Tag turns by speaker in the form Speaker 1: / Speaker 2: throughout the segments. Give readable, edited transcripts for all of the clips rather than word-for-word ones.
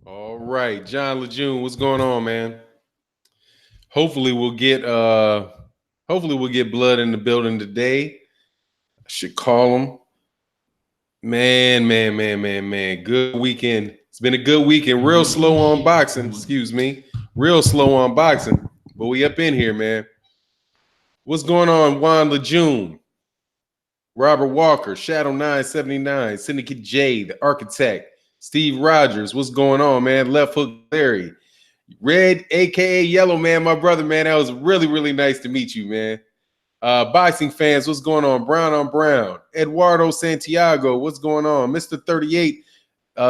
Speaker 1: All right, John Lejeune, what's going on, man? Hopefully we'll get blood in the building today. I should call him. Man. Good weekend. It's been a good weekend. Real slow on boxing, excuse me. Real slow on boxing. But we up in here, man. What's going on, Juan Lejeune? Robert Walker, Shadow 979, Syndicate J, the architect, Steve Rogers. What's going on, man? Left Hook Larry. Red, aka Yellow Man, my brother, man. That was really nice to meet you, man. Boxing fans, what's going on? Brown on Brown. Eduardo Santiago, what's going on? Mr. 38,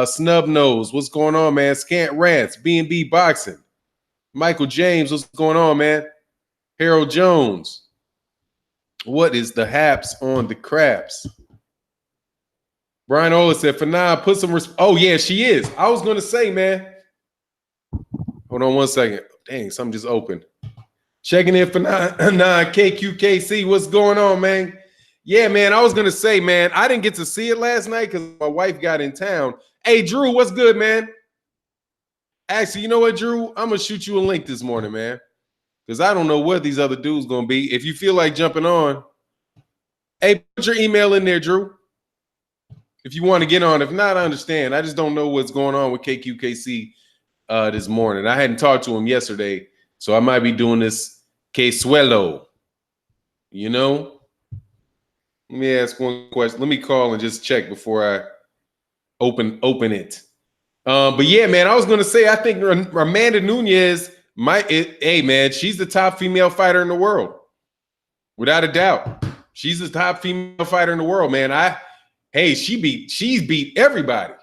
Speaker 1: Snub Nose, what's going on, man? Scant Rants, B&B Boxing. Michael James, what's going on, man? Harold Jones. What is the haps on the craps? Brian Ola said, Fanon, put some oh, yeah, she is. I was going to say, man. Hold on one second. Dang, something just opened. Checking in for 9KQKC. What's going on, man? Yeah, man, I was going to say, man, I didn't get to see it last night because my wife got in town. Hey, Drew, what's good, man? Actually, you know what, Drew? I'm going to shoot you a link this morning, man, because I don't know what these other dudes going to be. If you feel like jumping on, hey, put your email in there, Drew, if you want to get on. If not, I understand. I just don't know what's going on with KQKC this morning. I hadn't talked to him yesterday, so I might be doing this Quesuelo. You know? Let me ask one question. Let me call and just check before I open it. But yeah, man, I was gonna say I think Amanda Nunes hey man, she's the top female fighter in the world, without a doubt. She's the top female fighter in the world, man. She's beat everybody.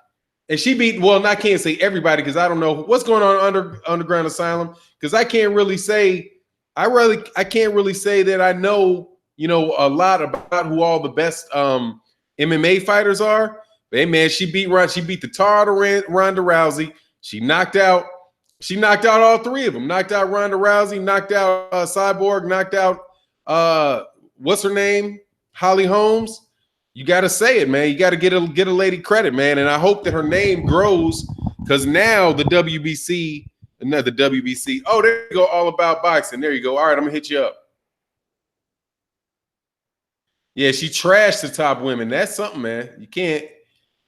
Speaker 1: And she beat, well, I can't say everybody because I don't know what's going on Underground Asylum, because I can't really say that I know, a lot about who all the best MMA fighters are. But hey, man, she beat the tar out of Ronda Rousey. She knocked out all three of them. Knocked out Ronda Rousey, knocked out Cyborg, knocked out what's her name? Holly Holmes. You got to say it, man. You got to get a lady credit, man. And I hope that her name grows, because now the WBC. Oh, there you go. All About Boxing. There you go. All right, I'm going to hit you up. Yeah, she trashed the top women. That's something, man. You can't.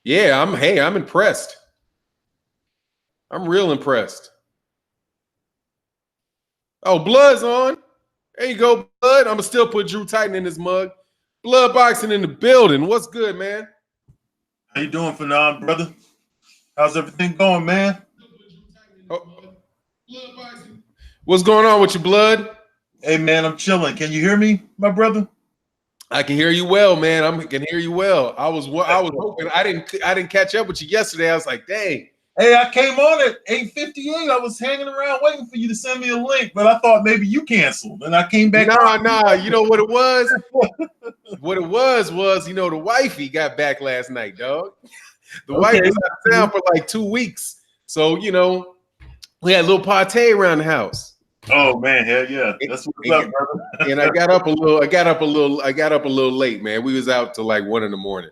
Speaker 1: Yeah, I'm impressed. I'm real impressed. Oh, Blood's on. There you go, Blood. I'm going to still put Drew Titan in this mug. Blood Boxing in the building. What's good, man?
Speaker 2: How you doing, Fanon, brother? How's everything going, man?
Speaker 1: What's going on with your Blood?
Speaker 2: Hey, man, I'm chilling. Can you hear me, my brother?
Speaker 1: I can hear you well, man. I can hear you well. I was hoping. I didn't catch up with you yesterday. I was like, dang.
Speaker 2: Hey, I came on at 8:58. I was hanging around waiting for you to send me a link, but I thought maybe you canceled, and I came back.
Speaker 1: Nah. You know what it was? What it was, the wifey got back last night, dog. The wife was out of town for like 2 weeks, so we had a little party around the house.
Speaker 2: Oh man, hell yeah, that's what's up, brother.
Speaker 1: And I got up a little late, man. We was out till like 1 in the morning.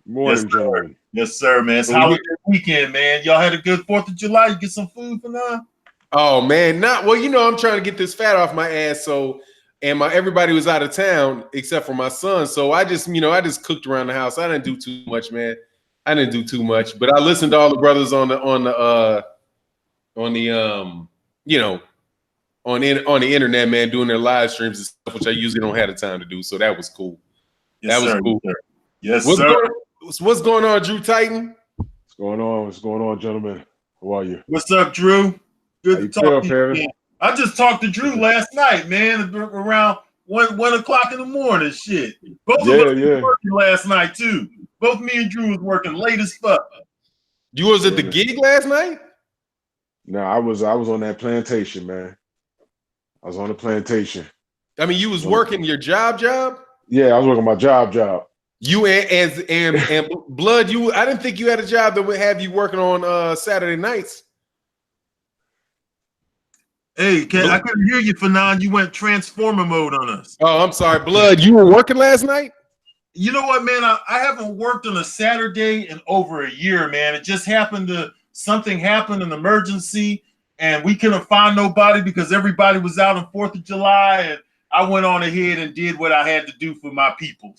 Speaker 2: Yes, sir, man. It's holiday weekend, man. Y'all had a good 4th of July. You get some food for now?
Speaker 1: Oh man, I'm trying to get this fat off my ass. So, and everybody was out of town except for my son. So I just cooked around the house. I didn't do too much, man. But I listened to all the brothers on the internet, man, doing their live streams and stuff, which I usually don't have the time to do. So that was cool.
Speaker 2: Yes,
Speaker 1: that was
Speaker 2: sir.
Speaker 1: cool.
Speaker 2: Yes, sir.
Speaker 1: What's going on, Drew Titan?
Speaker 3: What's going on, gentlemen? How are you?
Speaker 2: What's up, Drew? Good to talk to you. I just talked to Drew last night, man, around 1 o'clock in the morning. Shit. Both of us were working last night, too. Both me and Drew was working late as fuck.
Speaker 1: You was at the gig last night?
Speaker 3: No, I was on that plantation, man. I was on the plantation.
Speaker 1: I mean, you was working your job?
Speaker 3: Yeah, I was working my job.
Speaker 1: You and Blood, I didn't think you had a job that would have you working on Saturday nights.
Speaker 2: Hey, I couldn't hear you, Fanon. You went transformer mode on us.
Speaker 1: Oh, I'm sorry. Blood, you were working last night?
Speaker 2: You know what, man? I haven't worked on a Saturday in over a year, man. It just happened to something happened, an emergency, and we couldn't find nobody because everybody was out on 4th of July, and I went on ahead and did what I had to do for my people.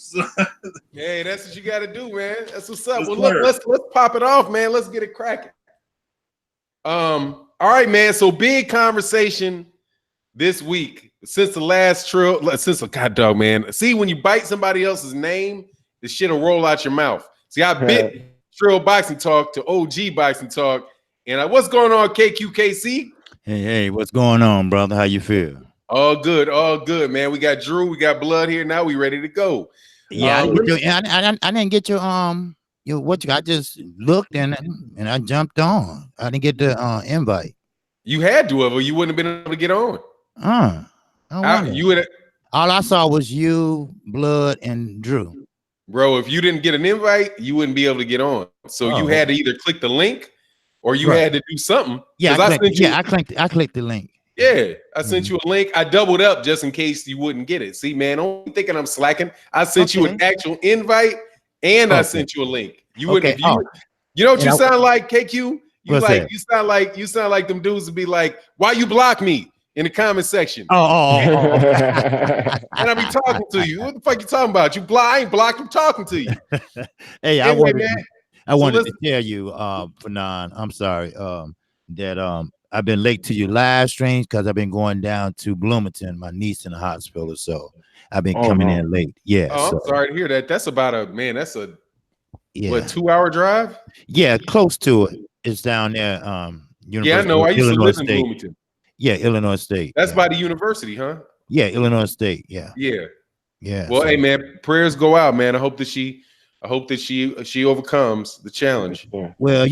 Speaker 1: Hey, that's what you got to do, man. That's what's up.
Speaker 2: Yes,
Speaker 1: Well, look,
Speaker 2: sir.
Speaker 1: let's pop it off, man. Let's get it cracking. All right, man. So big conversation this week since the last trill. Since a god dog, man. See, when you bite somebody else's name, the shit will roll out your mouth. See, I bit Trill Boxing Talk to OG Boxing Talk, and what's going on, KQKC?
Speaker 4: Hey, what's going on, brother? How you feel?
Speaker 1: All good, man. We got Drew, we got Blood here. Now we ready to go.
Speaker 4: Yeah, I didn't get your I just looked and I jumped on. I didn't get the invite.
Speaker 1: You had to have, or you wouldn't have been able to get on.
Speaker 4: All I saw was you, Blood, and Drew.
Speaker 1: Bro, if you didn't get an invite, you wouldn't be able to get on. So you had to either click the link or you had to do something.
Speaker 4: Yeah, I clicked the link.
Speaker 1: Yeah, I sent you a link. I doubled up just in case you wouldn't get it. See, man, don't thinking I'm slacking. I sent you an actual invite and I sent you a link. You wouldn't. You know what you sound like, KQ? You sound like them dudes would be like, "Why you block me?" in the comment section. And I be talking to you. What the fuck you talking about? You block? I ain't blocked. I'm talking to you.
Speaker 4: Hey, anyway, I wanted to tell you, Fanon, I'm sorry, that I've been late to your live streams because I've been going down to Bloomington, my niece in the hospital, so I've been coming in late. Yeah.
Speaker 1: I'm sorry to hear that. That's about a 2-hour drive?
Speaker 4: Yeah, close to it. It's down there.
Speaker 1: Yeah, I know. I used to live in Bloomington.
Speaker 4: Yeah, Illinois State.
Speaker 1: That's by the university, huh?
Speaker 4: Yeah, Illinois State. Yeah.
Speaker 1: Well, hey man, prayers go out, man. I hope that she overcomes the challenge.
Speaker 4: Well,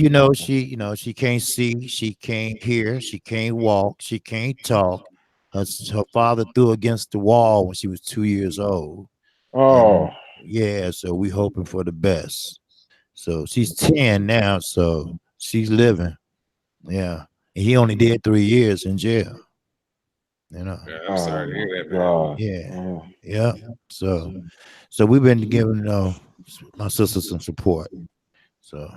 Speaker 4: she can't see, she can't hear, she can't walk, she can't talk. Her father threw against the wall when she was 2 years old. Yeah, so we hoping for the best. So she's 10 now, so she's living. Yeah. And he only did 3 years in jail.
Speaker 1: Yeah, I'm sorry to hear that,
Speaker 4: man. Yeah. So we've been giving my sister some support. So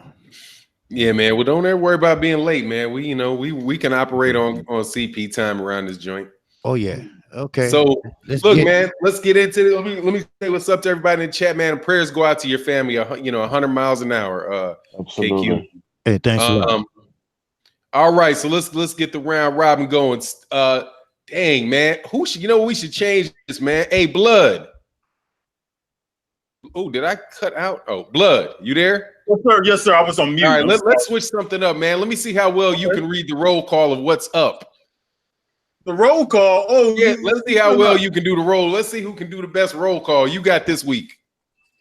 Speaker 1: yeah, man. Well, don't ever worry about being late, man. We can operate on CP time around this joint.
Speaker 4: Oh yeah. Okay.
Speaker 1: So man, let's get into it. Let me say what's up to everybody in the chat, man. And prayers go out to your family. 100 miles an hour.
Speaker 3: Absolutely.
Speaker 1: KQ.
Speaker 4: Hey, thanks a lot.
Speaker 1: All right, so let's get the round robin going. Dang, man, we should change this, man. Hey, Blood. Oh, did I cut out? Oh, Blood, you there?
Speaker 2: Yes, sir. I was on mute.
Speaker 1: All right, let's switch something up, man. Let me see how well you can read the roll call of what's up.
Speaker 2: The roll call? Oh,
Speaker 1: yeah. Let's see how well you can do the roll. Let's see who can do the best roll call you got this week.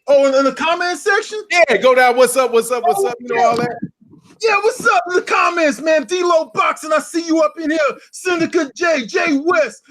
Speaker 2: Oh, in the comment section?
Speaker 1: Yeah, go down. What's up? You know all that.
Speaker 2: Yeah, what's up in the comments, man? D-Lo Boxing, I see you up in here. Syndicate J West,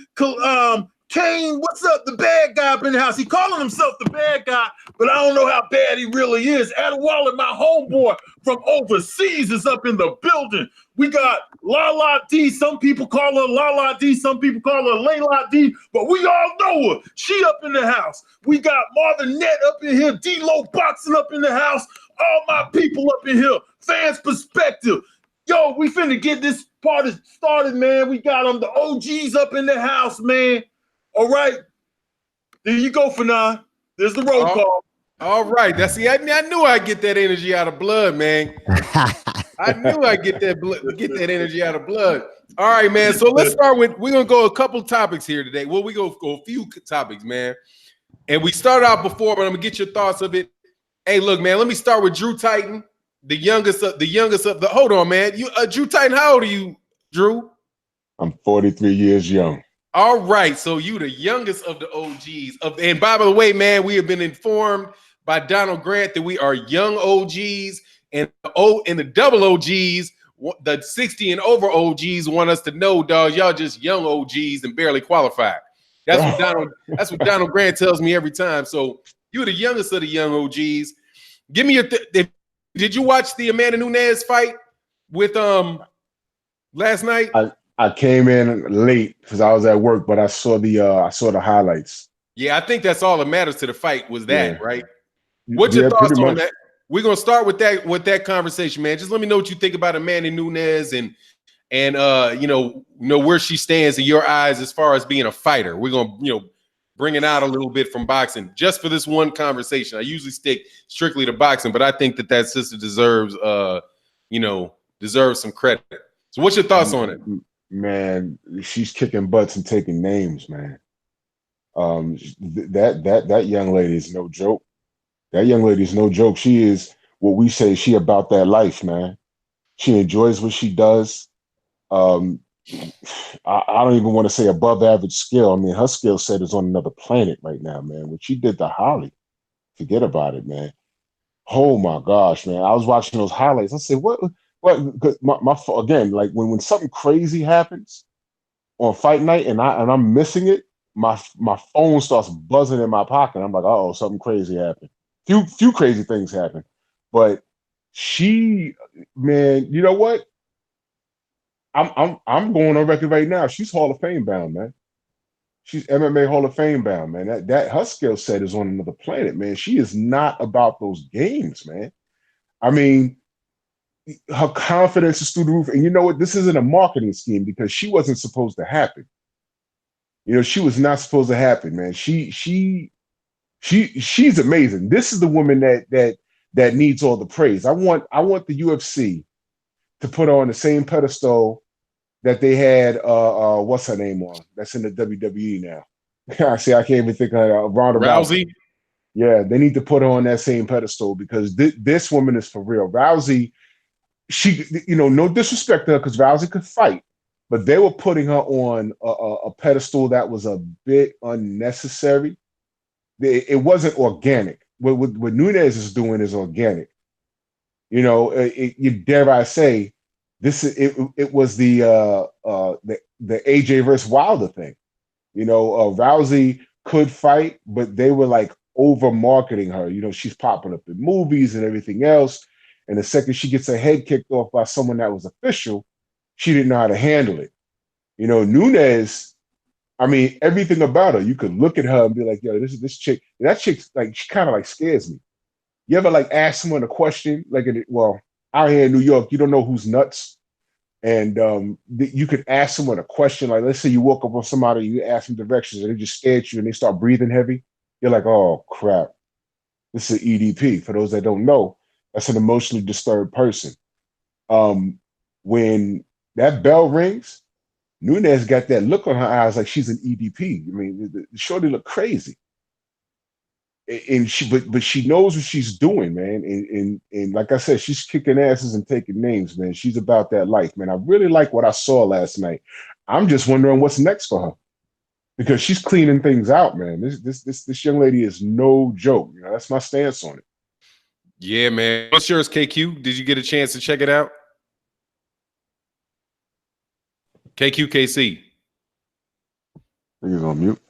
Speaker 2: Kane, what's up? The bad guy up in the house. He calling himself the bad guy, but I don't know how bad he really is. Adam Waller, my homeboy from overseas, is up in the building. We got Lala D. Some people call her Lala D. Some people call her Layla D. But we all know her. She up in the house. We got Marvin Net up in here. D-Lo Boxing up in the house. All my people up in here. Fans perspective. Yo, we finna get this party started, man. We got them, the OGs up in the house, man. All right. There you go, Fanon. There's the roll call.
Speaker 1: All right. I knew I'd get that energy out of Blood, man. I knew I'd get that energy out of Blood. All right, man. So let's start with, we're gonna go a couple topics here today. Well, we go a few topics, man. And we started out before, but I'm gonna get your thoughts of it. Hey, look, man, let me start with Drew Titan, the youngest of the. Hold on, man. You, Drew Titan, how old are you, Drew?
Speaker 3: I'm 43 years young.
Speaker 1: All right, so you the youngest of the OGs. And by the way, man, we have been informed by Donald Grant that we are young OGs, and the double OGs, the 60 and over OGs want us to know, dog, y'all just young OGs and barely qualified. That's what Donald Grant tells me every time. So you're the youngest of the young OGs. Give me your. Did you watch the Amanda Nunes fight with last night?
Speaker 3: I came in late because I was at work, but I saw the highlights.
Speaker 1: Yeah, I think that's all that matters to the fight was that, right? What's your thoughts on that? we're gonna start with that conversation, man. Just let me know what you think about Amanda Nunes and you know where she stands in your eyes as far as being a fighter. We're gonna bring it out a little bit from boxing just for this one conversation. I usually stick strictly to boxing, but I think that sister deserves deserves some credit. So what's your thoughts on it?
Speaker 3: Man, she's kicking butts and taking names, man. That young lady is no joke. That young lady is no joke. She is what we say, she about that life, man. She enjoys what she does. I don't even want to say above average skill. I mean, her skill set is on another planet right now, man. What she did to Holly, forget about it, man. Oh my gosh, man. I was watching those highlights. I said, what? Again, like when something crazy happens on fight night and I'm missing it, my phone starts buzzing in my pocket. I'm like, oh, something crazy happened. Few crazy things happen. But she, man, you know what? I'm going on record right now. She's Hall of Fame bound, man. She's MMA Hall of Fame bound, man. That her skill set is on another planet, man. She is not about those games, man. I mean, her confidence is through the roof. And you know what? This isn't a marketing scheme because she wasn't supposed to happen. She was not supposed to happen, man. She's amazing. This is the woman that needs all the praise. I want the UFC to put her on the same pedestal that they had what's her name on? That's in the WWE now. See, I can't even think of Ronda Rousey. Yeah, they need to put her on that same pedestal because this woman is for real. Rousey, she, no disrespect to her because Rousey could fight, but they were putting her on a pedestal that was a bit unnecessary. It wasn't organic. What Nunes is doing is organic. Dare I say, it was the AJ versus Wilder thing. Rousey could fight, but they were like over marketing her. She's popping up in movies and everything else. And the second she gets her head kicked off by someone that was official, she didn't know how to handle it. Nunes, I mean, everything about her, you could look at her and be like, yo, this chick, that chick's like, she kind of like scares me. You ever like ask someone a question, out here in New York, you don't know who's nuts. And you could ask someone a question, like let's say you woke up on somebody, you ask them directions and they just stare at you and they start breathing heavy. You're like, oh crap, this is an EDP. For those that don't know, that's an emotionally disturbed person. When that bell rings, Nunes got that look on her eyes like she's an EDP. I mean, the shorty looked crazy. And but she knows what she's doing, man. And like I said, she's kicking asses and taking names, man. She's about that life, man. I really like what I saw last night. I'm just wondering what's next for her because she's cleaning things out, man. This young lady is no joke. That's my stance on it.
Speaker 1: Yeah, man. What's yours, KQ? Did you get a chance to check it out? KQKC.
Speaker 3: He's on mute.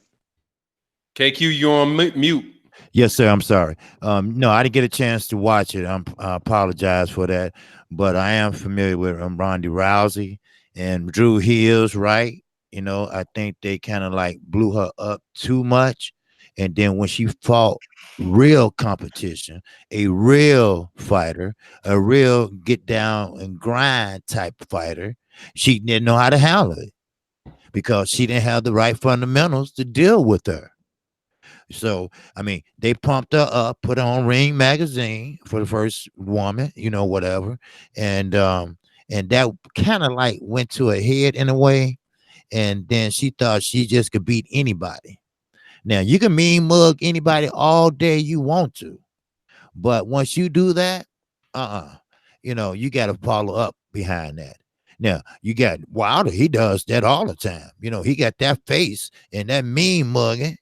Speaker 1: KQ, you're on mute.
Speaker 4: Yes, sir. I'm sorry. No, I didn't get a chance to watch it. I apologize for that. But I am familiar with Ronda Rousey and Drew Hills, right? I think they kind of like blew her up too much. And then when she fought real competition, a real fighter, a real get down and grind type fighter, she didn't know how to handle it because she didn't have the right fundamentals to deal with her. So, I mean, they pumped her up, put her on Ring Magazine for the first woman, whatever. And that kind of like went to her head in a way. And then she thought she just could beat anybody. Now, you can mean mug anybody all day you want to. But once you do that, you got to follow up behind that. Now, you got Wilder. He does that all the time. He got that face and that mean mugging,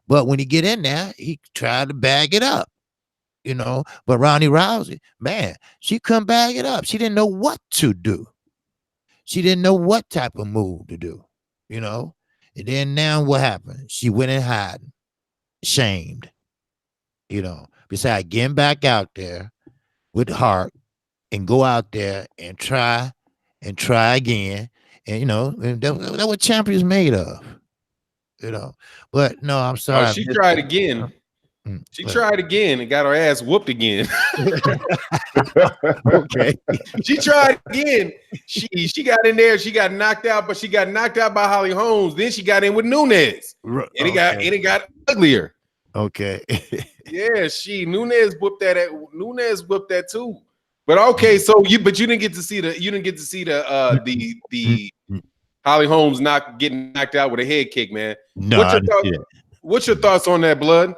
Speaker 4: but when he get in there, he tried to bag it up, But Ronda Rousey, man, she couldn't bag it up. She didn't know what to do. She didn't know what type of move to do, And then now what happened? She went in hiding, shamed, Besides getting back out there with heart and go out there and try again. And that's what champions made of. But no, I'm sorry.
Speaker 1: She tried again. She tried again and got her ass whooped again.
Speaker 4: Okay.
Speaker 1: She tried again. She got in there. She got knocked out, but she got knocked out by Holly Holmes. Then she got in with Nunes, and it got uglier.
Speaker 4: Okay.
Speaker 1: Yeah, Nunes whipped that too. But okay, so you didn't get to see the Holly Holmes getting knocked out with a head kick, man.
Speaker 4: No,
Speaker 1: what's your thoughts on that, Blood?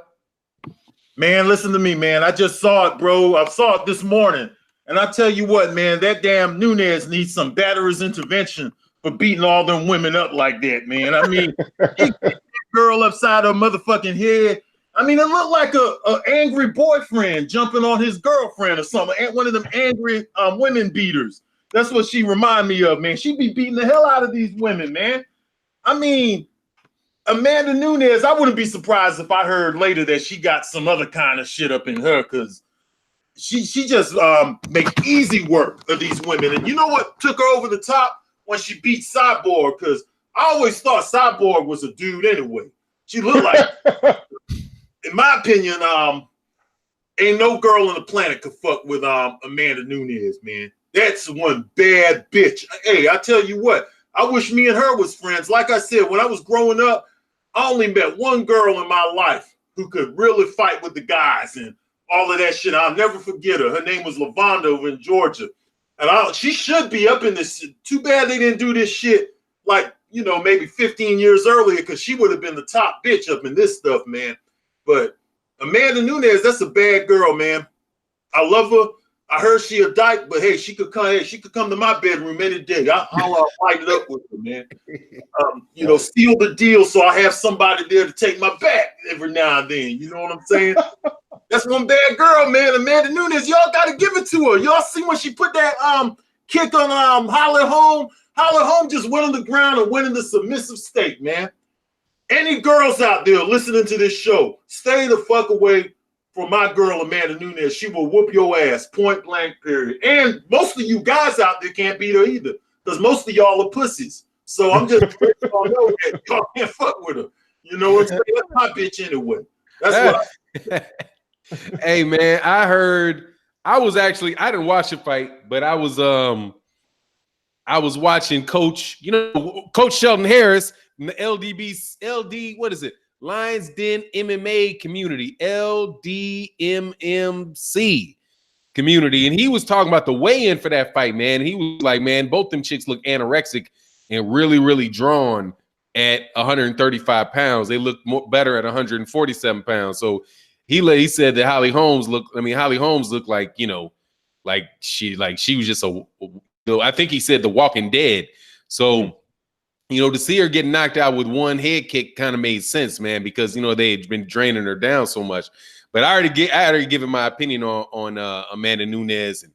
Speaker 2: Man, listen to me, man. I just saw it, bro. I saw it this morning. And I tell you what, man, that damn Nunes needs some batterer's intervention for beating all them women up like that, man. I mean, he kicked that girl upside her motherfucking head. I mean, it looked like a angry boyfriend jumping on his girlfriend or something. One of them angry women beaters. That's what she remind me of, man. She be beating the hell out of these women, man. I mean, Amanda Nunes, I wouldn't be surprised if I heard later that she got some other kind of shit up in her, because she just make easy work of these women. And you know what took her over the top? When she beat Cyborg, because I always thought Cyborg was a dude anyway. She looked like, in my opinion, ain't no girl on the planet could fuck with Amanda Nunes, man. That's one bad bitch. Hey, I tell you what, I wish me and her was friends. Like I said, when I was growing up, I only met one girl in my life who could really fight with the guys and all of that shit. I'll never forget her. Her name was Lavonda over in Georgia. And she should be up in this. Too bad they didn't do this shit like, maybe 15 years earlier, because she would have been the top bitch up in this stuff, man. But Amanda Nunes, that's a bad girl, man. I love her. I heard she a dyke, but hey, she could come to my bedroom any day. I'll light it up with her, man. Seal the deal so I have somebody there to take my back every now and then. You know what I'm saying? That's one bad girl, man. Amanda Nunes, y'all got to give it to her. Y'all see when she put that kick on Holly Holm? Holly Holm just went on the ground and went in the submissive state, man. Any girls out there listening to this show, stay the fuck away from my girl Amanda Nunes. She will whoop your ass, point blank, period. And most of you guys out there can't beat her either, because most of y'all are pussies. So I'm just letting y'all know that y'all can't fuck with her. You know what I'm saying? That's my bitch anyway. That's what
Speaker 1: Hey, man, I didn't watch the fight, but I was watching Coach Shelton Harris in the what is it? Lions Den MMA community, LDMMC community. And he was talking about the weigh-in for that fight, man. He was like, man, both them chicks look anorexic and really, really drawn at 135 pounds. They look better at 147 pounds. So he said that Holly Holmes looked like, like she was just I think he said the Walking Dead. So, to see her get knocked out with one head kick kind of made sense, man, because they had been draining her down so much. But I already given my opinion on Amanda Nunes, and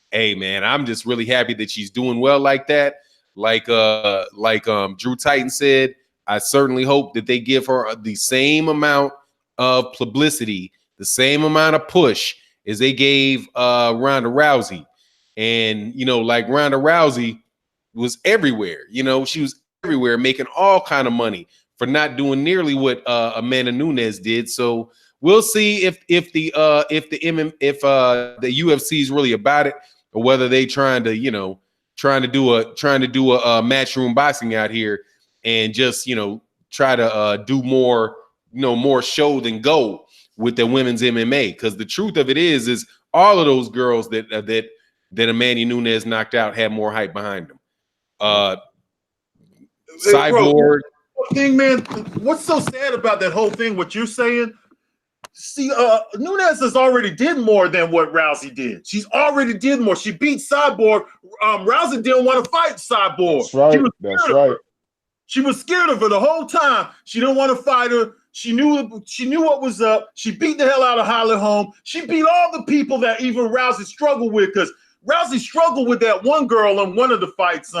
Speaker 1: hey, man, I'm just really happy that she's doing well like that. Like Drew Titan said, I certainly hope that they give her the same amount of publicity, the same amount of push as they gave Ronda Rousey. And like Ronda Rousey was everywhere. She was everywhere, making all kind of money for not doing nearly what Amanda Nunes did. So we'll see if the UFC is really about it, or whether they trying to do a matchroom boxing out here and just try to do more show than go with the women's MMA. Because the truth of it is all of those girls that Amanda Nunes knocked out had more hype behind them. Cyborg
Speaker 2: thing, man. What's so sad about that whole thing? What you're saying? See, Nunes has already did more than what Rousey did. She's already did more. She beat Cyborg. Rousey didn't want to fight Cyborg.
Speaker 3: That's right.
Speaker 2: She was scared of her the whole time. She didn't want to fight her. She knew what was up. She beat the hell out of Holly Holm. She beat all the people that even Rousey struggled with, because Rousey struggled with that one girl in one of the fights.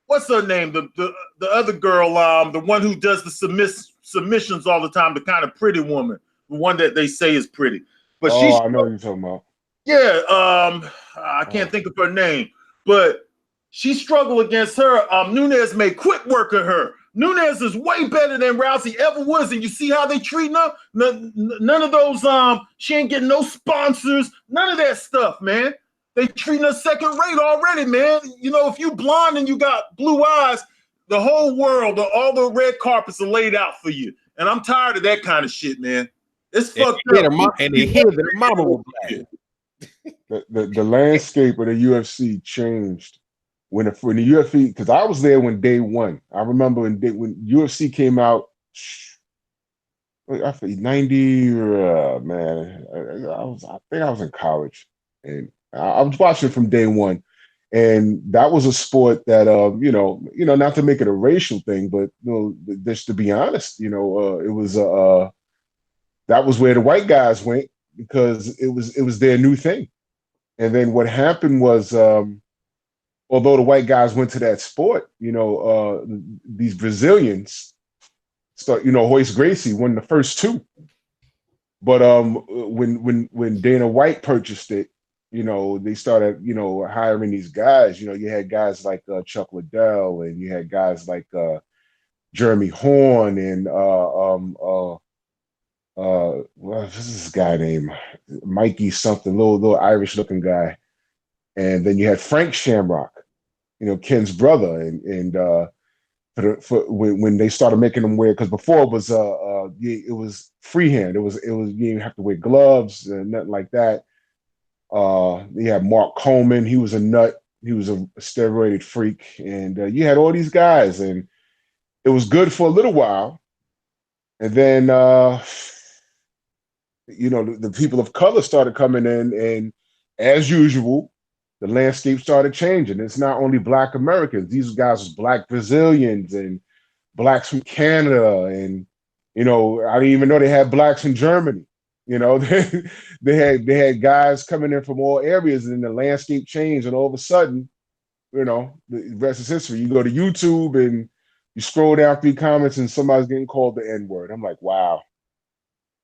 Speaker 2: What's her name? The other girl, the one who does the submissions all the time, the kind of pretty woman, the one that they say is pretty. But
Speaker 3: I know what you're talking about.
Speaker 2: Yeah, I can't think of her name, but she struggled against her. Nunes made quick work of her. Nunes is way better than Rousey ever was, and you see how they treating her? None of those, she ain't getting no sponsors, none of that stuff, man. They treating her second rate already, man. You know, if you blonde and you got blue eyes, the whole world, all the red carpets are laid out for you. And I'm tired of that kind of shit, man. It's fucked up.
Speaker 1: And they hear that mama was black.
Speaker 3: The landscape of the UFC changed when the UFC, because I was there when day one. I remember when UFC came out. I think 90. Man, I think I was in college, and I was watching from day one. And that was a sport that, you know, not to make it a racial thing, but just to be honest, it was that was where the white guys went because it was their new thing. And then what happened was, although the white guys went to that sport, these Brazilians start, Royce Gracie won the first two. But when Dana White purchased it, they started, hiring these guys. You had guys like Chuck Liddell, and you had guys like Jeremy Horn, and what's this guy named Mikey something, little Irish looking guy, and then you had Frank Shamrock, Ken's brother, and when they started making them wear, because before it was freehand, it was you didn't have to wear gloves and nothing like that. You had Mark Coleman, he was a nut, he was a steroided freak, and you had all these guys, and it was good for a little while, and then the people of color started coming in, and as usual, the landscape started changing. It's not only Black Americans; these guys was Black Brazilians and Blacks from Canada, and I didn't even know they had Blacks in Germany. They had guys coming in from all areas, and then the landscape changed, and all of a sudden, the rest is history. You go to YouTube and you scroll down through comments, and somebody's getting called the N-word. I'm like, wow.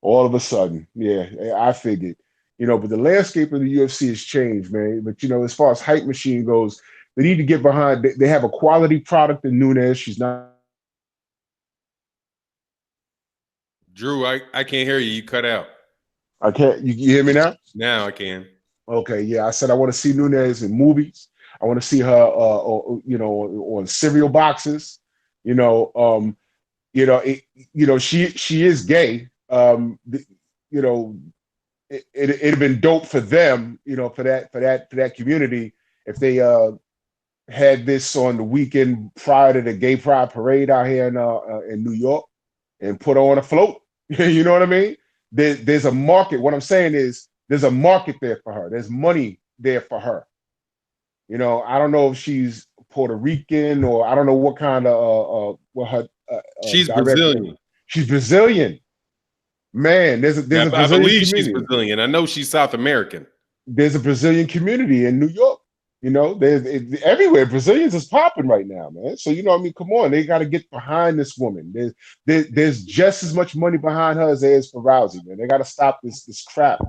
Speaker 3: All of a sudden, yeah, I figured, but the landscape of the UFC has changed, man. But as far as hype machine goes, they need to get behind. They have a quality product in Nunes. She's not.
Speaker 1: Drew, I can't hear you. You cut out.
Speaker 3: I can't. You hear me now?
Speaker 1: Now I can.
Speaker 3: Okay, yeah. I said I want to see Nunes in movies. I want to see her, on cereal boxes. She is gay. It'd have been dope for them, for that community, if they had this on the weekend prior to the Gay Pride Parade out here in New York, and put her on a float. You know what I mean? There's a market. What I'm saying is there's a market there for her. There's money there for her. I don't know if she's Puerto Rican, or I don't know what kind of what her.
Speaker 1: She's Brazilian.
Speaker 3: She's Brazilian. Man, there's a Brazilian
Speaker 1: I believe
Speaker 3: community.
Speaker 1: She's Brazilian. I know she's South American.
Speaker 3: There's a Brazilian community in New York. There's everywhere. Brazilians is popping right now, man. So come on, they got to get behind this woman. There's just as much money behind her as there is for Rousey, man. They got to stop this crap.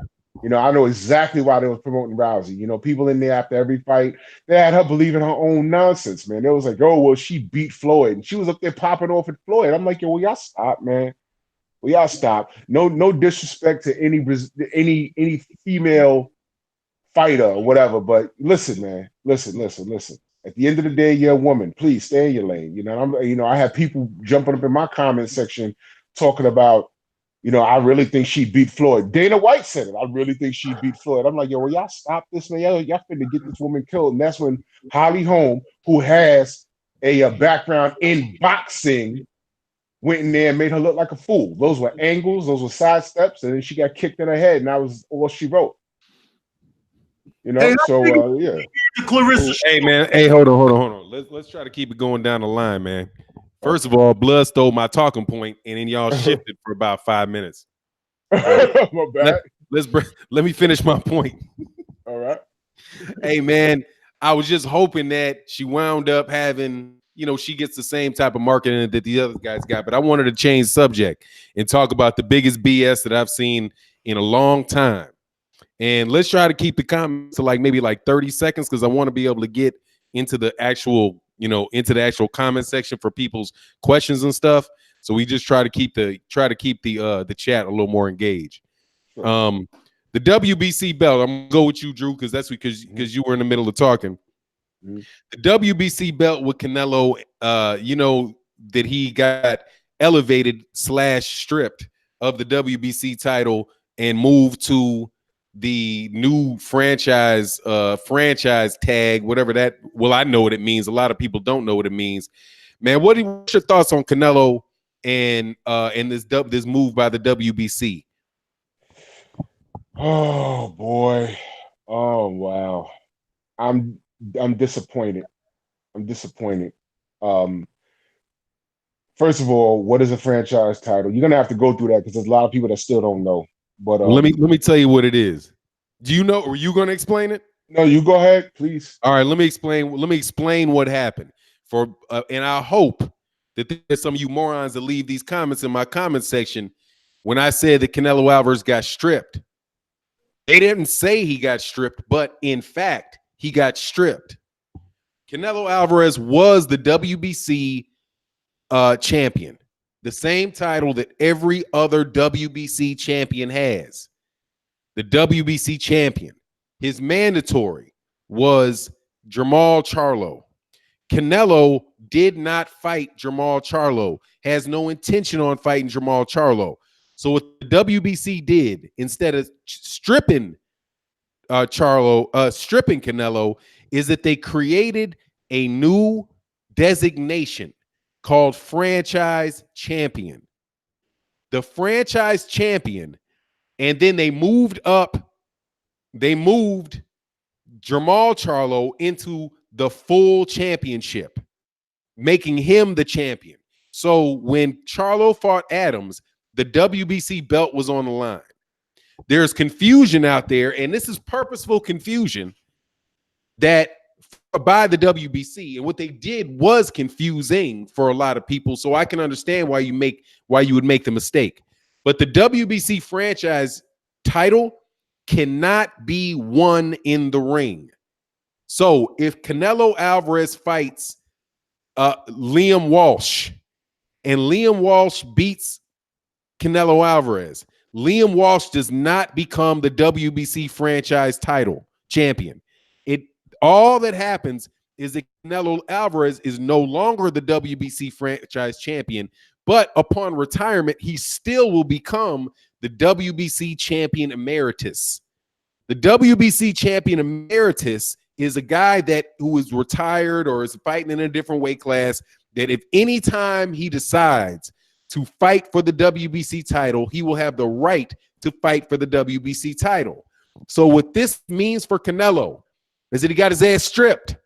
Speaker 3: I know exactly why they was promoting Rousey. People in there after every fight, they had her believing her own nonsense, man. They was like, oh, well, she beat Floyd, and she was up there popping off at Floyd. I'm like, yo, well, y'all stop, man. Well, y'all stop. No disrespect to any female fighter or whatever, but listen, man. Listen. At the end of the day, you're a woman. Please stay in your lane. I have people jumping up in my comment section talking about, I really think she beat Floyd. Dana White said it. I really think she beat Floyd. I'm like, yo, well, y'all stop this, man. Y'all finna get this woman killed. And that's when Holly Holm, who has a background in boxing, went in there and made her look like a fool. Those were angles, those were side steps, and then she got kicked in her head, and that was all she wrote. Yeah.
Speaker 2: Clarissa.
Speaker 1: Hey, man. Hey, hold on. Let's try to keep it going down the line, man. First of all, Blood stole my talking point, and then y'all shifted for about 5 minutes.
Speaker 3: My bad.
Speaker 1: Let me finish my point.
Speaker 3: All right.
Speaker 1: Hey, man, I was just hoping that she wound up having, she gets the same type of marketing that the other guys got. But I wanted to change subject and talk about the biggest BS that I've seen in a long time. And let's try to keep the comments to maybe 30 seconds, because I want to be able to get into the actual, into the actual comment section for people's questions and stuff. So we just try to keep the chat a little more engaged. Sure. The WBC belt, I'm gonna go with you, Drew, because because you were in the middle of talking. Mm-hmm. The WBC belt with Canelo, that he got elevated / stripped of the WBC title and moved to the new franchise tag, whatever that. Well, I know what it means. A lot of people don't know what it means. Man, what's your thoughts on Canelo and this move by the WBC?
Speaker 3: Oh boy. Oh wow. I'm disappointed. First of all, what is a franchise title? You're gonna have to go through that because there's a lot of people that still don't know. But
Speaker 1: let me tell you what it is. Do you know? Are you gonna explain it?
Speaker 3: No, you go ahead, please.
Speaker 1: All right, let me explain what happened. And I hope that there's some of you morons that leave these comments in my comment section when I said that Canelo Alvarez got stripped. They didn't say he got stripped, but in fact, he got stripped. Canelo Alvarez was the WBC champion, the same title that every other WBC champion has. The WBC champion. His mandatory was Jermall Charlo. Canelo did not fight Jermall Charlo, has no intention on fighting Jermall Charlo. So what the WBC did, instead of stripping Canelo, is that they created a new designation called franchise champion. The franchise champion, and then they moved Jermall Charlo into the full championship, making him the champion. So when Charlo fought Adams, the WBC belt was on the line. There's confusion out there, and this is purposeful confusion that by the WBC, and what they did was confusing for a lot of people. So I can understand why you would make the mistake. But the WBC franchise title cannot be won in the ring. So if Canelo Alvarez fights Liam Walsh, and Liam Walsh beats Canelo Alvarez, Liam Walsh does not become the WBC franchise title champion. All that happens is that Canelo Alvarez is no longer the WBC franchise champion, but upon retirement, he still will become the WBC champion emeritus. The WBC champion emeritus is a guy who is retired or is fighting in a different weight class, that if any time he decides to fight for the WBC title, he will have the right to fight for the WBC title. So what this means for Canelo is that he got his ass stripped.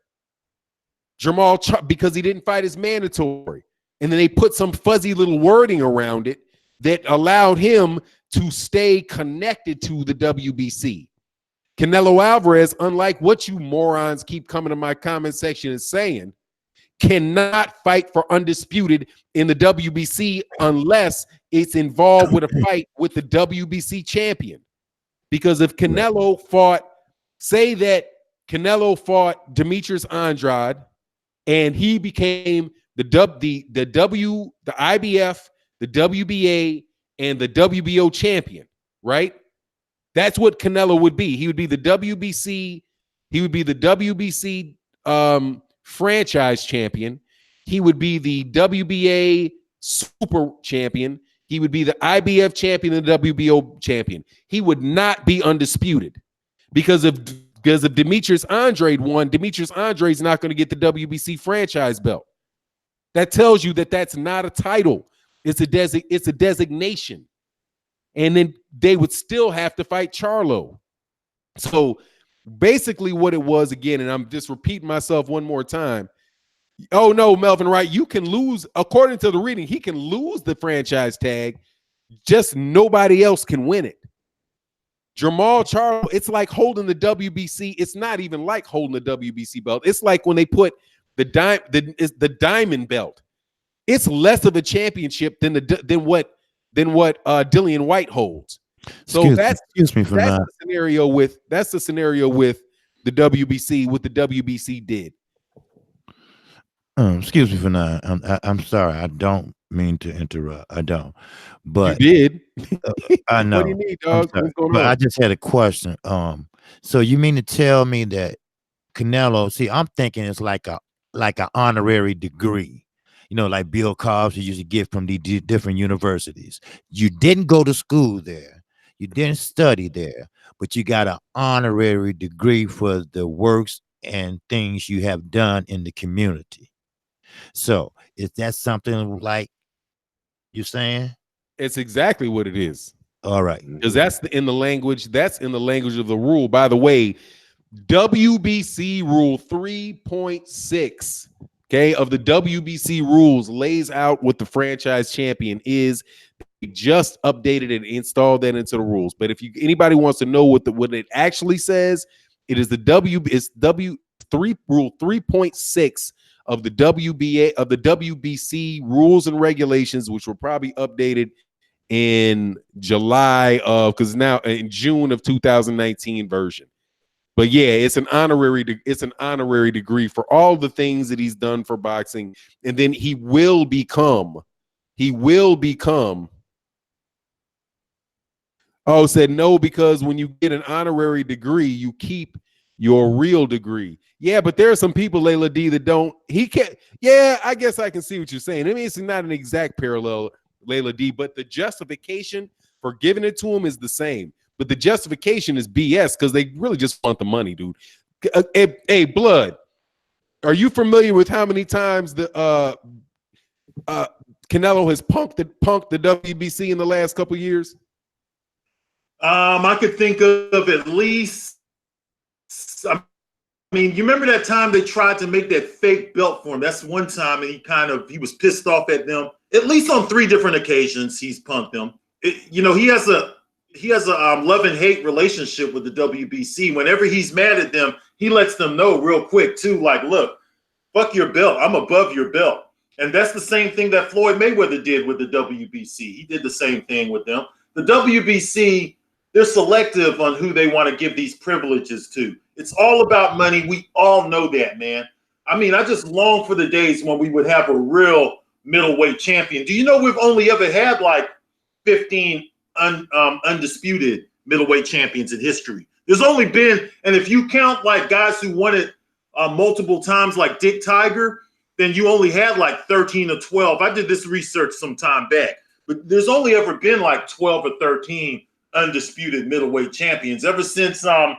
Speaker 1: Because he didn't fight his mandatory. And then they put some fuzzy little wording around it that allowed him to stay connected to the WBC. Canelo Alvarez, unlike what you morons keep coming to my comment section and saying, cannot fight for undisputed in the WBC unless it's involved with a fight with the WBC champion. Because if Canelo say that Canelo fought Demetrius Andrade and he became the IBF, the WBA, and the WBO champion, right? That's what Canelo would be. He would be the WBC. He would be the WBC franchise champion. He would be the WBA super champion. He would be the IBF champion and the WBO champion. He would not be undisputed because if Demetrius Andrade won, Demetrius Andrade is not going to get the WBC franchise belt. That tells you that that's not a title. It's a designation. And then they would still have to fight Charlo. So basically what it was, again, and I'm just repeating myself one more time. Oh, no, Melvin Wright, you can lose. According to the reading, he can lose the franchise tag. Just nobody else can win it. Jermall Charlo, it's like holding the WBC. It's not even like holding the WBC belt. It's like when they put the diamond belt. It's less of a championship than what Dillian White holds. So that's the scenario with the WBC. What the WBC did.
Speaker 4: Excuse me for not. I'm sorry. I don't mean to interrupt. I don't.
Speaker 1: You
Speaker 4: But
Speaker 1: did.
Speaker 4: I
Speaker 1: What do
Speaker 4: know.
Speaker 1: you need,
Speaker 4: I'm
Speaker 1: dog?
Speaker 4: sorry.
Speaker 1: What's going
Speaker 4: But
Speaker 1: on?
Speaker 4: I just had a question. So you mean to tell me that Canelo? See, I'm thinking it's like an honorary degree. You know, like Bill Cosby used to get from the different universities. You didn't go to school there. You didn't study there, but you got an honorary degree for the works and things you have done in the community. So is that something like you're saying?
Speaker 1: It's exactly what it is.
Speaker 4: All right.
Speaker 1: Because that's in the language. That's in the language of the rule. By the way, WBC rule 3.6, okay, of the WBC rules lays out what the franchise champion is. They just updated and installed that into the rules. But if anybody wants to know what it actually says, it is it's W3 rule 3.6 of the WBC rules and regulations, which were probably updated in July of, because now in June of 2019 version. But yeah, it's an honorary degree for all the things that he's done for boxing, and then he will become. Oh, said no, because when you get an honorary degree, you keep your real degree. Yeah, but there are some people, Layla D, that don't. He can't. Yeah, I guess I can see what you're saying. I mean, it's not an exact parallel, Layla D, but the justification for giving it to him is the same. But the justification is BS because they really just want the money, dude. Hey, Blood, are you familiar with how many times the Canelo has punked the WBC in the last couple of years?
Speaker 2: I could think of at least. I mean, you remember that time they tried to make that fake belt for him? That's one time, and he was pissed off at them. At least on 3 different occasions, he's punked them. He has a love and hate relationship with the WBC. Whenever he's mad at them, he lets them know real quick too. Like, look, fuck your belt. I'm above your belt. And that's the same thing that Floyd Mayweather did with the WBC. He did the same thing with them. The WBC, they're selective on who they want to give these privileges to. It's all about money. We all know that, man. I mean, I just long for the days when we would have a real middleweight champion. Do you know we've only ever had like 15 undisputed middleweight champions in history? There's only been, and if you count like guys who won it multiple times like Dick Tiger, then you only had like 13 or 12. I did this research some time back, but there's only ever been like 12 or 13 undisputed middleweight champions ever since Marvin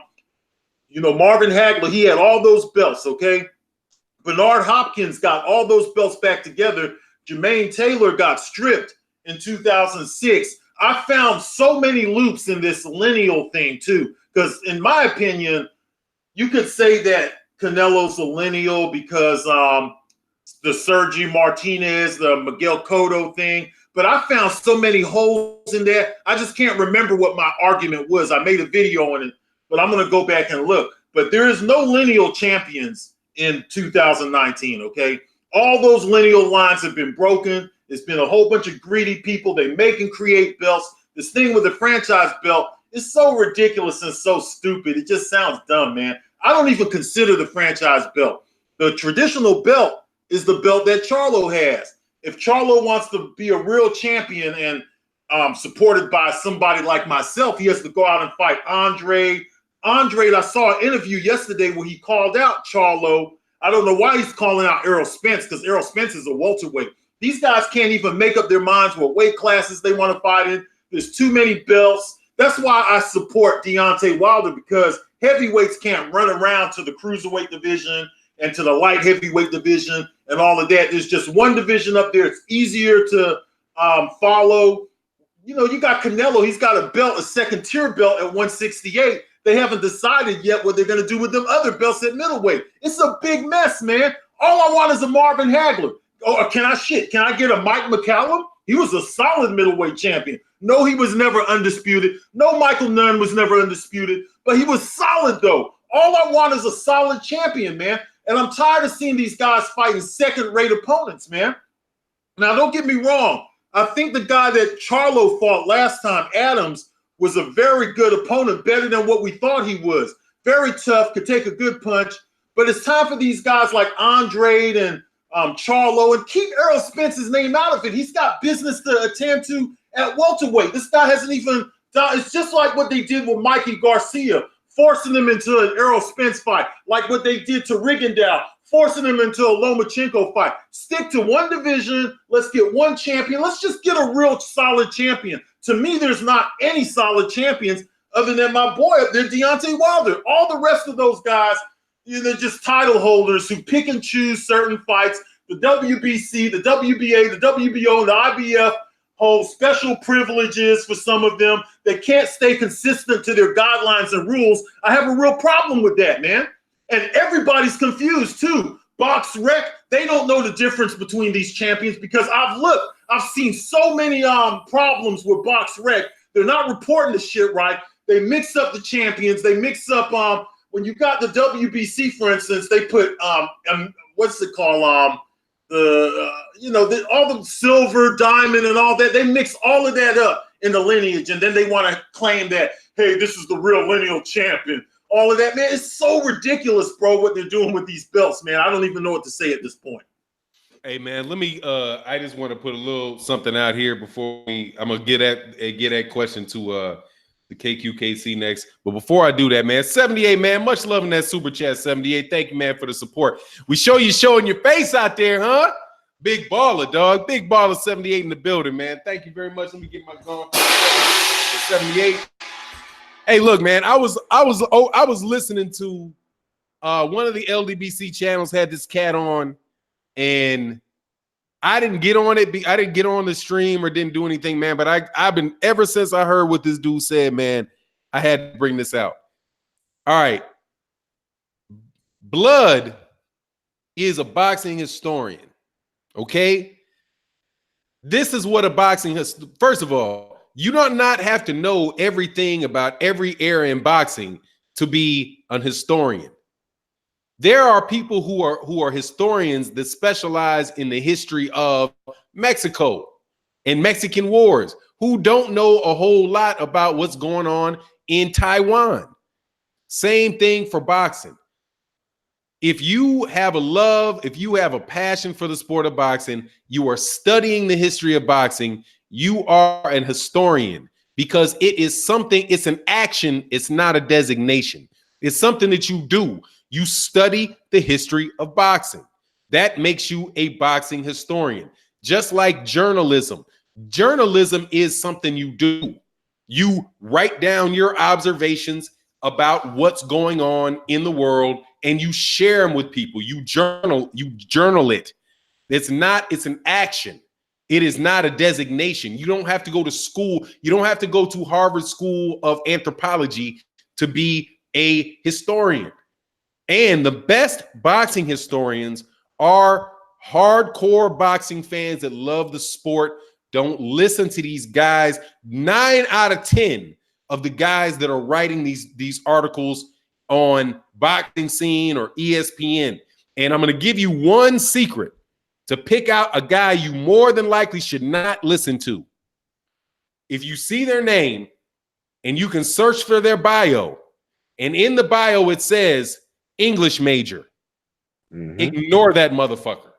Speaker 2: Hagler. He had all those belts. Okay, Bernard Hopkins got all those belts back together. Jermaine Taylor got stripped in 2006. I found so many loops in this lineal thing too, because in my opinion, you could say that Canelo's a lineal because the Sergi Martinez, the Miguel Cotto thing. But I found so many holes in there. I just can't remember what my argument was. I made a video on it, but I'm going to go back and look. But there is no lineal champions in 2019, okay? All those lineal lines have been broken. It's been a whole bunch of greedy people. They make and create belts. This thing with the franchise belt is so ridiculous and so stupid. It just sounds dumb, man. I don't even consider the franchise belt. The traditional belt is the belt that Charlo has. If Charlo wants to be a real champion and supported by somebody like myself, he has to go out and fight Andre. I saw an interview yesterday where he called out Charlo. I don't know why he's calling out Errol Spence, because Errol Spence is a welterweight. These guys can't even make up their minds what weight classes they want to fight in. There's too many belts. That's why I support Deontay Wilder, because heavyweights can't run around to the cruiserweight division and to the light heavyweight division and all of that. There's just one division up there. It's easier to follow. You got Canelo. He's got a belt, a second tier belt at 168. They haven't decided yet what they're going to do with them other belts at middleweight. It's a big mess, man. All I want is a Marvin Hagler. Oh, can I get a Mike McCallum? He was a solid middleweight champion. No, he was never undisputed. No, Michael Nunn was never undisputed, but he was solid though. All I want is a solid champion, man. And I'm tired of seeing these guys fighting second-rate opponents, man. Now, don't get me wrong. I think the guy that Charlo fought last time, Adams, was a very good opponent, better than what we thought he was. Very tough, could take a good punch. But it's time for these guys like Andrade and Charlo, and keep Errol Spence's name out of it. He's got business to attend to at welterweight. This guy hasn't even done. It's just like what they did with Mikey Garcia, forcing him into an Errol Spence fight, like what they did to Rigondeaux, forcing him into a Lomachenko fight. Stick to one division. Let's get one champion. Let's just get a real solid champion. To me, there's not any solid champions other than my boy up there, Deontay Wilder. All the rest of those guys, they're just title holders who pick and choose certain fights. The WBC, the WBA, the WBO, and the IBF hold special privileges for some of them. They can't stay consistent to their guidelines and rules. I have a real problem with that, man. And everybody's confused too. BoxRec, they don't know the difference between these champions because I've seen so many problems with BoxRec. They're not reporting the shit right. They mix up the champions. They mix up when you got the WBC, for instance, they put what's it called? All the silver, diamond, and all that. They mix all of that up in the lineage, and then they want to claim that, hey, this is the real lineal champion. All of that, man, it's so ridiculous, bro, what they're doing with these belts, man. I don't even know what to say at this point.
Speaker 1: Hey, man, let me I just want to put a little something out here before I'm gonna get that question to the KQKC next. But before I do that, man, 78, man, much love in that super chat, 78. Thank you, man, for the support. We show you showing your face out there, huh? Big baller, dog. Big baller 78 in the building, man. Thank you very much. Let me get my gun. 78. Hey, look, man, I was listening to one of the LDBC channels had this cat on, and I didn't get on it. I didn't get on the stream or didn't do anything, man. But I've been, ever since I heard what this dude said, man, I had to bring this out. All right. Blood is a boxing historian. Okay. This is what a boxing has. First of all, you do not have to know everything about every era in boxing to be an historian. There are people who are historians that specialize in the history of Mexico and Mexican wars who don't know a whole lot about what's going on in Taiwan. Same thing for boxing. If you have a love, if you have a passion for the sport of boxing, you are studying the history of boxing, you are an historian because it is something, it's an action, it's not a designation. It's something that you do. You study the history of boxing. That makes you a boxing historian. Just like journalism. Journalism is something you do. You write down your observations about what's going on in the world and you share them with people. You journal it. It's an action. It is not a designation. You don't have to go to school. You don't have to go to Harvard School of Anthropology to be a historian. And the best boxing historians are hardcore boxing fans that love the sport. Don't listen to these guys. 9 out of 10 of the guys that are writing these articles on Boxing Scene or ESPN. And I'm going to give you one secret to pick out a guy you more than likely should not listen to. If you see their name and you can search for their bio, and in the bio it says English major, ignore that motherfucker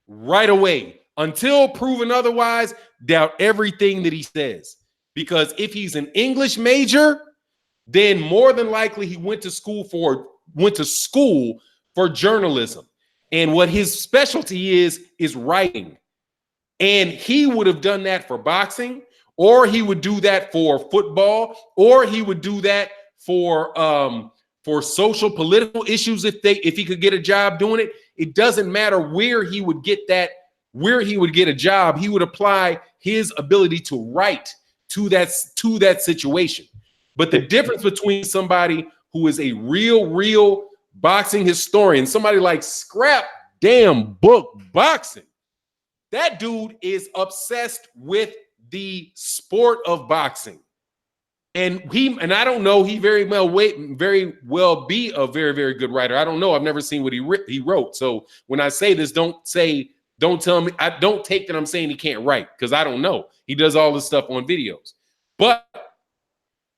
Speaker 1: right away. Until proven otherwise, doubt everything that he says. Because if he's an English major, then more than likely he went to school for journalism. And what his specialty is writing. And he would have done that for boxing, or he would do that for football, or he would do that for social political issues if he could get a job doing it. It doesn't matter where he would get a job. He would apply his ability to write to that situation. But the difference between somebody who is a real boxing historian, somebody like Scrap Damn Book Boxing, that dude is obsessed with the sport of boxing. And I don't know, he very well be a very, very good writer. I don't know. I've never seen what he wrote. So when I say this, don't tell me, I don't take that I'm saying he can't write, because I don't know. He does all this stuff on videos. But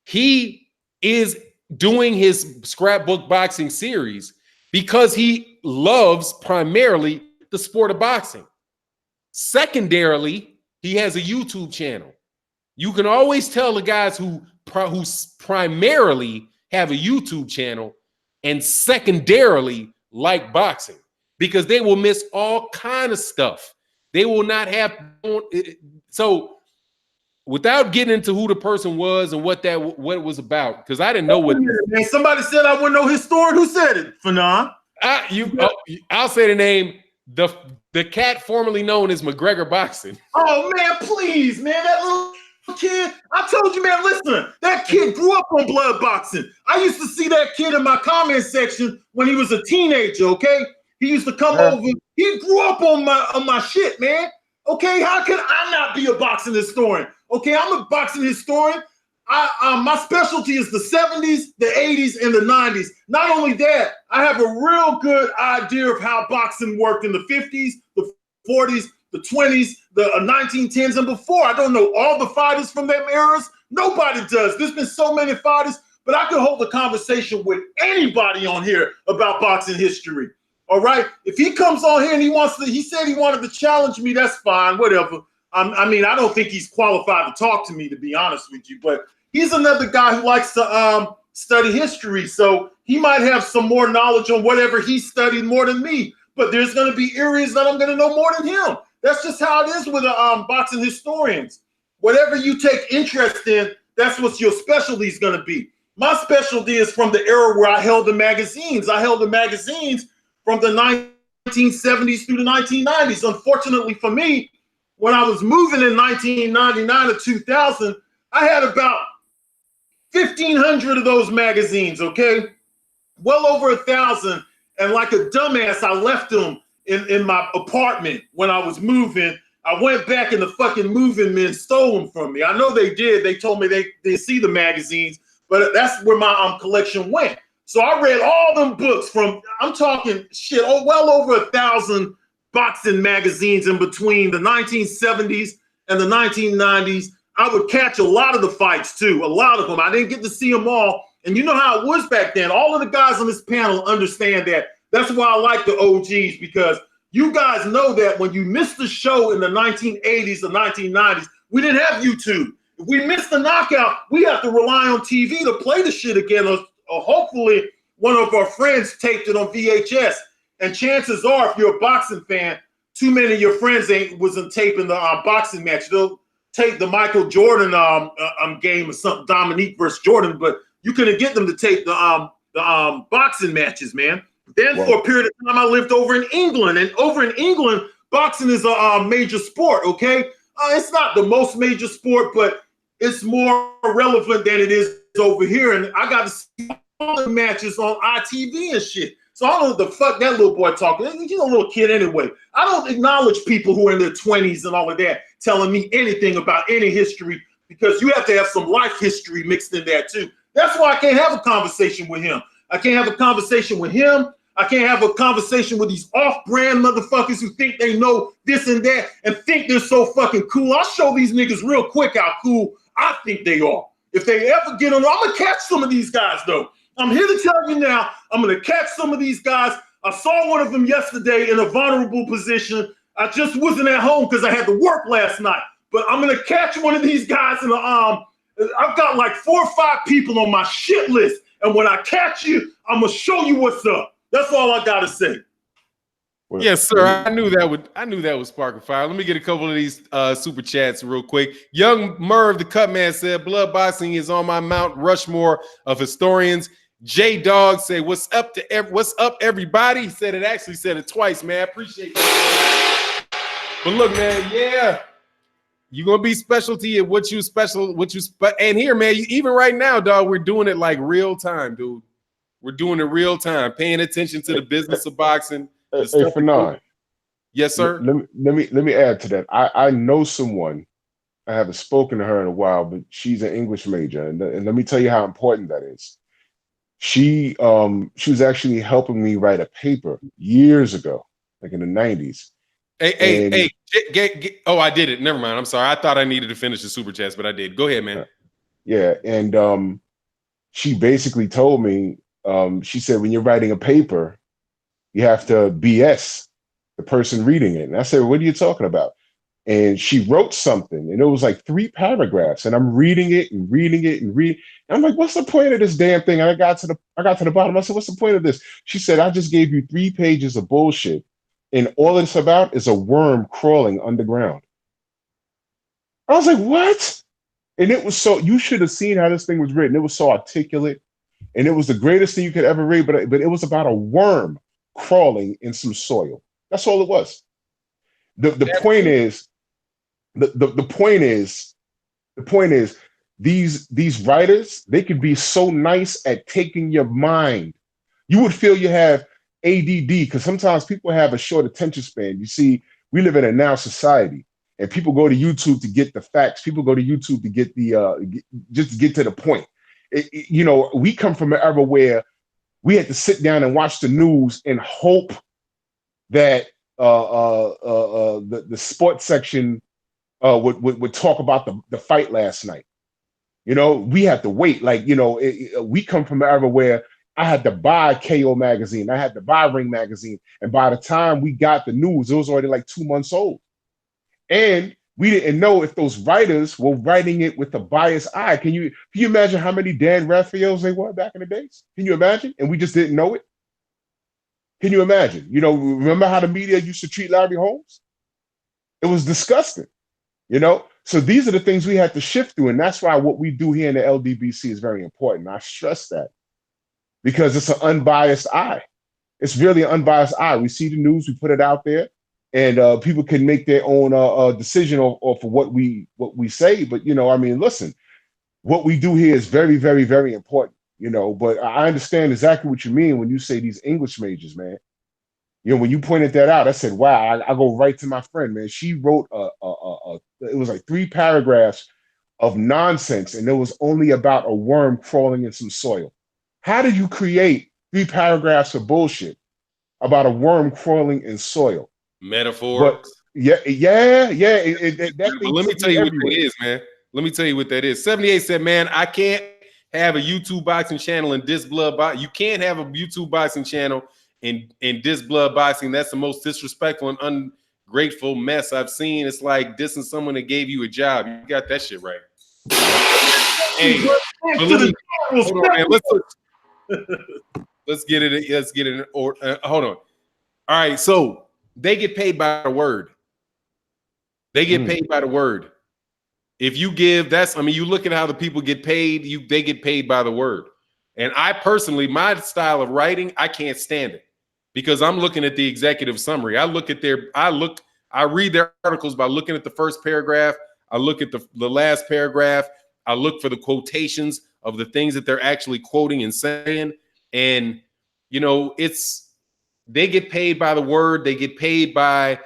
Speaker 1: he is doing his Scrapbook Boxing series because he loves primarily the sport of boxing. Secondarily, he has a YouTube channel. You can always tell the guys who primarily have a YouTube channel and secondarily like boxing, because they will miss all kind of stuff. They will not have. So without getting into who the person was and what it was about, because I didn't know what.
Speaker 2: Man, somebody said I wouldn't know his story. Who said it? Fanon.
Speaker 1: I'll say the name. The cat formerly known as McGregor Boxing.
Speaker 2: Oh man, please, man, that little kid. I told you, man. Listen, that kid grew up on blood boxing. I used to see that kid in my comment section when he was a teenager. Okay, he used to come over. He grew up on my shit, man. Okay, how can I not be a boxing historian? Okay, I'm a boxing historian. My specialty is the 70s, the 80s, and the 90s. Not only that, I have a real good idea of how boxing worked in the 50s, the 40s, the 20s, the 1910s, and before. I don't know all the fighters from them eras. Nobody does. There's been so many fighters, but I could hold a conversation with anybody on here about boxing history. All right? If he comes on here and he said he wanted to challenge me, that's fine, whatever. I mean, I don't think he's qualified to talk to me, to be honest with you, but he's another guy who likes to study history, so he might have some more knowledge on whatever he studied more than me. But there's going to be areas that I'm going to know more than him. That's just how it is with boxing historians. Whatever you take interest in, that's what your specialty is going to be. My specialty is from the era where I held the magazines. I held the magazines from the 1970s through the 1990s. Unfortunately for me, when I was moving in 1999 to 2000, I had about 1,500 of those magazines, okay? Well over 1,000. And like a dumbass, I left them in my apartment when I was moving. I went back and the fucking moving men stole them from me. I know they did. They told me they see the magazines, but that's where my collection went. So I read all them books from, I'm talking shit, well over 1,000 boxing magazines in between the 1970s and the 1990s. I would catch a lot of the fights too, a lot of them. I didn't get to see them all. And you know how it was back then. All of the guys on this panel understand that. That's why I like the OGs, because you guys know that when you missed the show in the 1980s, the 1990s, we didn't have YouTube. If we missed the knockout, we have to rely on TV to play the shit again. Or hopefully one of our friends taped it on VHS. And chances are, if you're a boxing fan, too many of your friends wasn't taping the boxing match. They'll tape the Michael Jordan game or something, Dominique versus Jordan, but you couldn't get them to tape the boxing matches, man. Then for a period of time, I lived over in England, and over in England, boxing is a major sport. Okay, it's not the most major sport, but it's more relevant than it is over here. And I got to see all the matches on ITV and shit. So I don't know what the fuck that little boy talking. He's a little kid anyway. I don't acknowledge people who are in their 20s and all of that telling me anything about any history, because you have to have some life history mixed in there too. That's why I can't have a conversation with him. I can't have a conversation with him. I can't have a conversation with these off-brand motherfuckers who think they know this and that and think they're so fucking cool. I'll show these niggas real quick how cool I think they are. If they ever get on, I'm gonna catch some of these guys though. I'm here to tell you now, I'm gonna catch some of these guys. I saw one of them yesterday in a vulnerable position. I just wasn't at home because I had to work last night. But I'm gonna catch one of these guys in the I've got like 4 or 5 people on my shit list. And when I catch you, I'm gonna show you what's up. That's all I gotta say.
Speaker 1: Well, yes, sir. I knew that would spark a fire. Let me get a couple of these super chats real quick. Young Merv, the cut man, said blood boxing is on my Mount Rushmore of historians. J Dog said, "What's up everybody?" He said it, actually said it twice, man. I appreciate that. But look, man, yeah, you're gonna be specialty at and here, man, even right now, dog, we're doing it like real time, dude. We're doing it real time, paying attention to the business of boxing.
Speaker 3: Hey, Fanon.
Speaker 1: Yes, sir.
Speaker 3: Let me add to that. I know someone. I haven't spoken to her in a while, but she's an English major, and let me tell you how important that is. She was actually helping me write a paper years ago, like in the 90s.
Speaker 1: Hey, oh, I did it. Never mind. I'm sorry. I thought I needed to finish the super chats, but I did. Go ahead, man.
Speaker 3: Yeah, and she basically told me, she said, when you're writing a paper, you have to BS the person reading it. And I said, what are you talking about? And she wrote something, and it was like 3 paragraphs. And I'm reading it and reading it and reading. And I'm like, what's the point of this damn thing? And I got to the bottom. I said, what's the point of this? She said, I just gave you 3 pages of bullshit. And all it's about is a worm crawling underground. I was like, what? And it was so, you should have seen how this thing was written. It was so articulate. And it was the greatest thing you could ever read. But it was about a worm crawling in some soil. That's all it was. The point is, the point is these writers, they could be so nice at taking your mind. You would feel you have ADD, because sometimes people have a short attention span. You see, we live in a now society, and people go to YouTube to get the facts. People go to YouTube to get just to get to the point. You know, we come from an era where we had to sit down and watch the news and hope that the sports section would talk about the fight last night. You know, we had to wait. Like, you know, we come from an era where I had to buy KO magazine. I had to buy Ring magazine. And by the time we got the news, it was already like 2 months old. And we didn't know if those writers were writing it with a biased eye. Can you imagine how many Dan Raphaels they were back in the days? Can you imagine? And we just didn't know it. Can you imagine? You know, remember how the media used to treat Larry Holmes? It was disgusting, you know? So these are the things we had to shift through. And that's why what we do here in the LDBC is very important. I stress that because it's an unbiased eye. It's really an unbiased eye. We see the news, we put it out there, and people can make their own decision off of what we say. But, you know, I mean, listen, what we do here is very, very, very important. You know, but I understand exactly what you mean when you say these English majors, man. You know, when you pointed that out, I said, wow, I go right to my friend, man. She wrote it was like 3 paragraphs of nonsense, and it was only about a worm crawling in some soil. How did you create 3 paragraphs of bullshit about a worm crawling in soil?
Speaker 1: Metaphor.
Speaker 3: But yeah. Let
Speaker 1: me tell you what it is, man. Let me tell you what that is. 78 said, man, I can't have a YouTube boxing channel and diss blood boxing. You can't have a YouTube boxing channel and diss blood boxing. That's the most disrespectful and ungrateful mess I've seen. It's like dissing someone that gave you a job. You got that shit right. Hey, hold on, man. Let's get it. Let's get it. Or hold on. All right. So they get paid by the word. They get paid by the word. If you give, you look at how the people get paid, they get paid by the word. And I personally, my style of writing, I can't stand it because I'm looking at the executive summary. I read their articles by looking at the first paragraph. I look at the last paragraph. I look for the quotations of the things that they're actually quoting and saying. And, you know, they get paid by the word. They get paid, and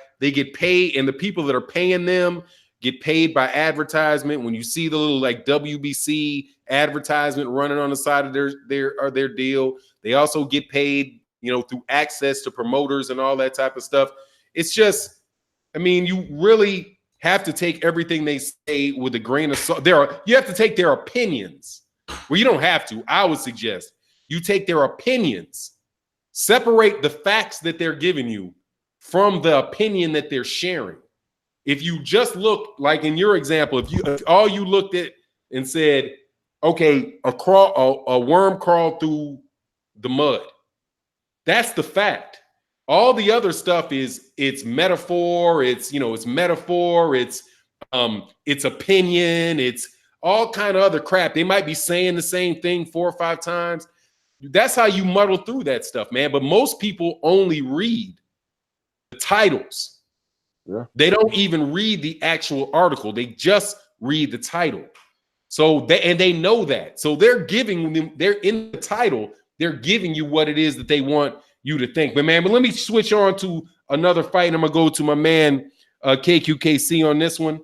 Speaker 1: the people that are paying them get paid by advertisement. When you see the little like WBC advertisement running on the side of their deal, they also get paid, you know, through access to promoters and all that type of stuff. It's just, I mean, you really have to take everything they say with a grain of salt. You have to take their opinions. Well, you don't have to. I would suggest you take their opinions, separate the facts that they're giving you from the opinion that they're sharing. If you just look, like in your example, if all you looked at and said, okay, a worm crawled through the mud, that's the fact. All the other stuff it's metaphor, it's opinion, it's all kind of other crap. They might be saying the same thing 4 or 5 times. That's how you muddle through that stuff, man. But most people only read the titles. Yeah. They don't even read the actual article. They just read the title. So they know that. So they're in the title, they're giving you what it is that they want you to think. But let me switch on to another fight. I'm gonna go to my man KQKC on this one.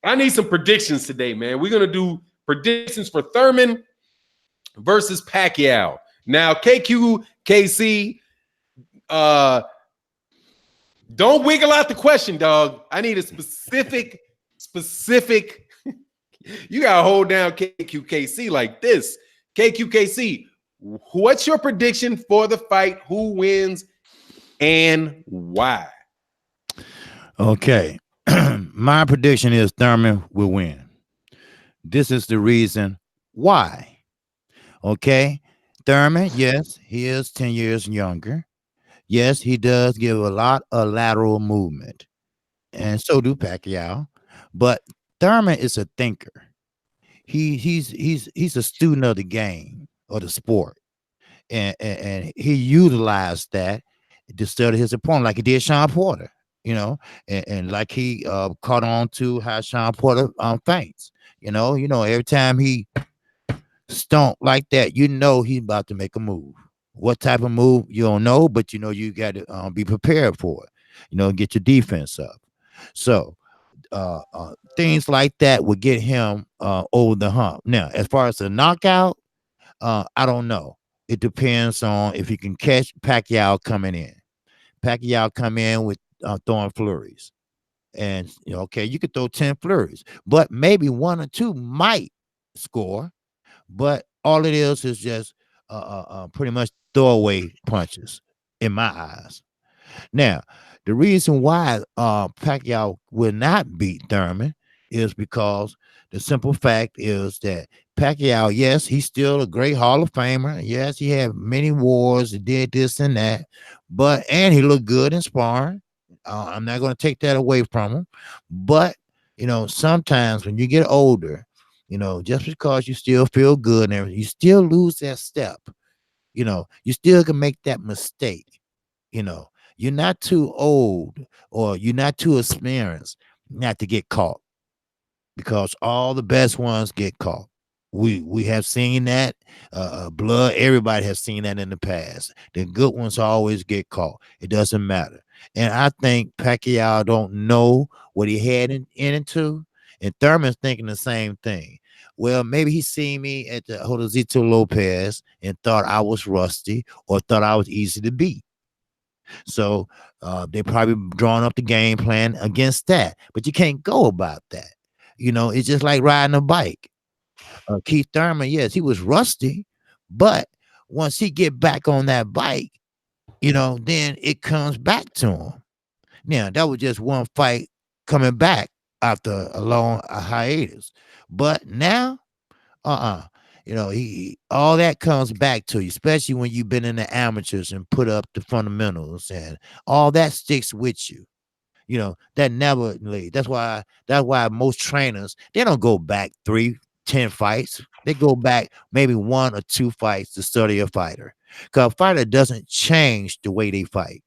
Speaker 1: I need some predictions today, man. We're gonna do predictions for Thurman versus Pacquiao. Now, KQKC, don't wiggle out the question, dog. I need a specific. You gotta hold down KQKC like this. KQKC, what's your prediction for the fight? Who wins and why?
Speaker 4: Okay. My prediction is Thurman will win. This is the reason why. Okay. Thurman, yes, he is 10 years younger. Yes, he does give a lot of lateral movement. And so do Pacquiao. But Thurman is a thinker. He's a student of the game or the sport. And he utilized that to study his opponent, like he did Sean Porter, and like he caught on to how Sean Porter thinks. Every time he stomp like that, he's about to make a move. What type of move you don't know, but you got to be prepared for it. Get your defense up. So things like that would get him over the hump. Now, as far as the knockout, I don't know. It depends on if you can catch Pacquiao coming in. Pacquiao come in with throwing flurries. And, okay, you could throw 10 flurries, but maybe one or two might score. But all it is just pretty much throwaway punches in my eyes. Now, the reason why Pacquiao will not beat Thurman is because the simple fact is that Pacquiao, yes, he's still a great Hall of Famer. Yes, he had many wars, he did this and that, and he looked good in sparring. I'm not going to take that away from him. But, sometimes when you get older, just because you still feel good and everything, you still lose that step. You still can make that mistake. You're not too old or you're not too experienced not to get caught, because all the best ones get caught. We have seen that. Blood, everybody has seen that in the past. The good ones always get caught. It doesn't matter. And I think Pacquiao don't know what he had into, and Thurman's thinking the same thing. Well, maybe he seen me at the Josecito Lopez and thought I was rusty or thought I was easy to beat. So they probably drawn up the game plan against that. But you can't go about that. It's just like riding a bike. Keith Thurman, yes, he was rusty, but once he get back on that bike, then it comes back to him. Now, that was just one fight coming back after a long hiatus. But now, he all that comes back to you, especially when you've been in the amateurs and put up the fundamentals, and all that sticks with you. That never leaves. That's why most trainers, they don't go back 3-10 fights. They go back maybe 1 or 2 fights to study a fighter. Because a fighter doesn't change the way they fight.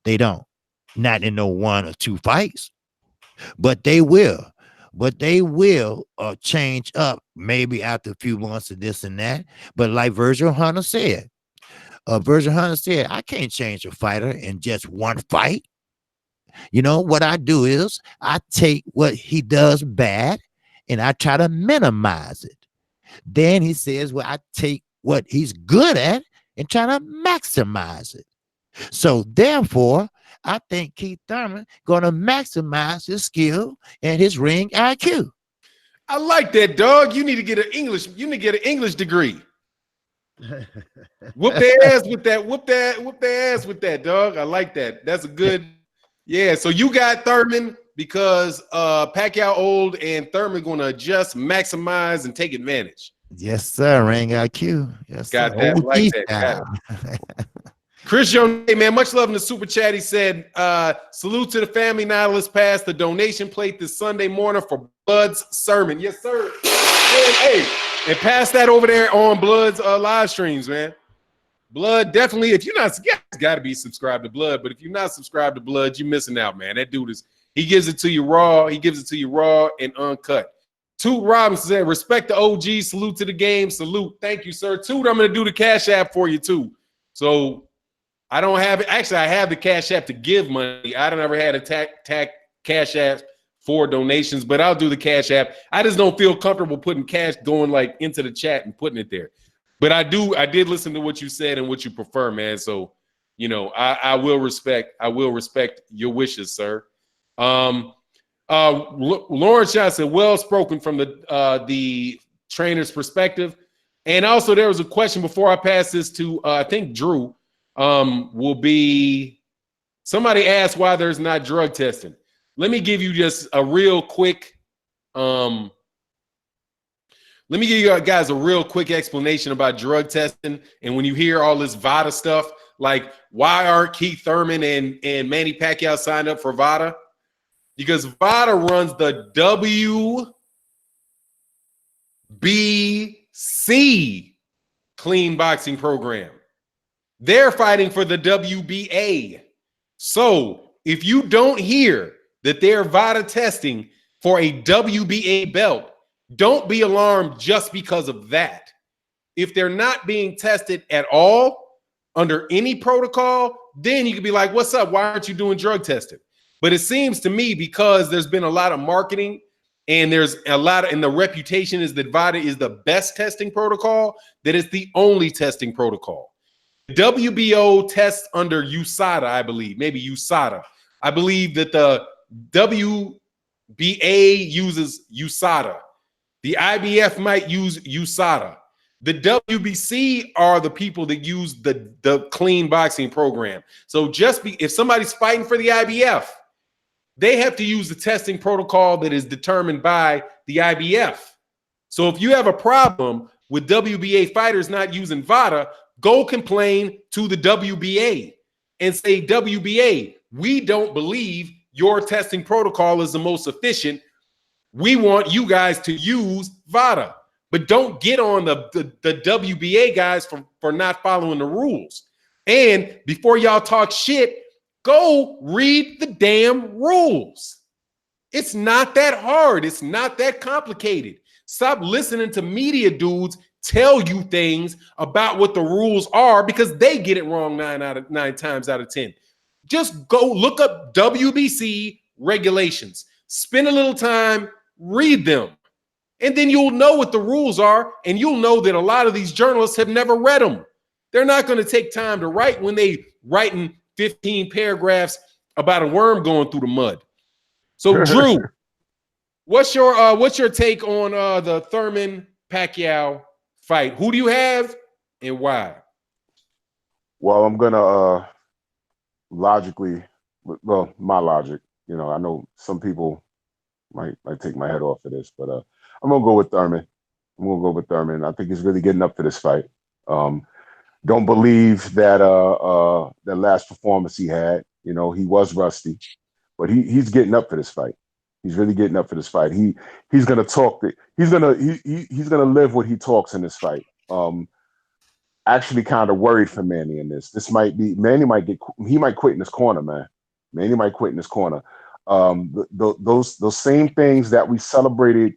Speaker 4: They don't. Not in no 1 or 2 fights. But they will. Change up maybe after a few months of this and that. But like Virgil Hunter said, I can't change a fighter in just 1 fight. What I do is I take what he does bad and I try to minimize it. Then he says, well, I take what he's good at and try to maximize it. So therefore, I think Keith Thurman gonna maximize his skill and his ring IQ.
Speaker 1: I like that, dog. You need to get an English. You need to get an English degree. Whoop their ass with that. Whoop their ass with that, dog. I like that. That's a good. Yeah. So you got Thurman because Pacquiao old and Thurman gonna adjust, maximize, and take advantage.
Speaker 4: Yes, sir. Ring IQ. Yes,
Speaker 1: got
Speaker 4: sir.
Speaker 1: that. Like that. Chris Young, hey man, much love in the super chat. He said, salute to the family. Now let's pass the donation plate this Sunday morning for Blood's sermon. Yes, sir. Hey, and pass that over there on Blood's live streams, man. Blood, definitely, if you're not, you guys got to be subscribed to Blood, but if you're not subscribed to Blood, you're missing out, man. That dude he gives it to you raw. He gives it to you raw and uncut. Toot Robinson said, respect the OG, salute to the game, salute. Thank you, sir. Toot, I'm going to do the Cash App for you, too. So, I don't have it. Actually, I have the Cash App to give money. I don't ever had a tack Cash App for donations, but I'll do the Cash App. I just don't feel comfortable putting cash going like into the chat and putting it there. But I did listen to what you said and what you prefer, man. So, I will respect your wishes, sir. Lawrence Johnson, well spoken from the trainer's perspective. And also there was a question before I pass this to I think Drew. Will be Somebody asked why there's not drug testing. Let me give you just a real quick, let me give you guys a real quick explanation about drug testing. And when you hear all this VADA stuff, like why aren't Keith Thurman and Manny Pacquiao signed up for VADA? Because VADA runs the WBC clean boxing program. They're fighting for the WBA. So if you don't hear that they're VADA testing for a WBA belt, don't be alarmed just because of that. If they're not being tested at all under any protocol, then you can be like, what's up? Why aren't you doing drug testing? But it seems to me, because there's been a lot of marketing and there's a lot of, and the reputation is that VADA is the best testing protocol, that it's the only testing protocol. WBO tests under USADA, I believe, maybe USADA. I believe that the WBA uses USADA. The IBF might use USADA. The WBC are the people that use the clean boxing program. So if somebody's fighting for the IBF, they have to use the testing protocol that is determined by the IBF. So if you have a problem with WBA fighters not using VADA, go complain to the WBA and say, WBA, we don't believe your testing protocol is the most efficient. We want you guys to use VADA, but don't get on the WBA guys for not following the rules. And before y'all talk shit, go read the damn rules. It's not that hard. It's not that complicated. Stop listening to media dudes tell you things about what the rules are, because they get it wrong 9 times out of 10. Just go look up WBC regulations. Spend a little time, read them, and then you'll know what the rules are, and you'll know that a lot of these journalists have never read them. They're not going to take time to write when they writing 15 paragraphs about a worm going through the mud. So, Drew, what's your take on the Thurman Pacquiao fight? Who do you have and why?
Speaker 3: Well, I'm gonna logically, well, my logic, you know, I know some people might take my head off for this, but I'm gonna go with Thurman. I think he's really getting up for this fight. Don't believe that that last performance he had. You know, he was rusty, but he's getting up for this fight. He's really getting up for this fight. He's gonna talk. He's gonna live what he talks in this fight. Actually, kind of worried for Manny in this. This might be Manny might quit in this corner, man. Manny might quit in this corner. Those same things that we celebrated,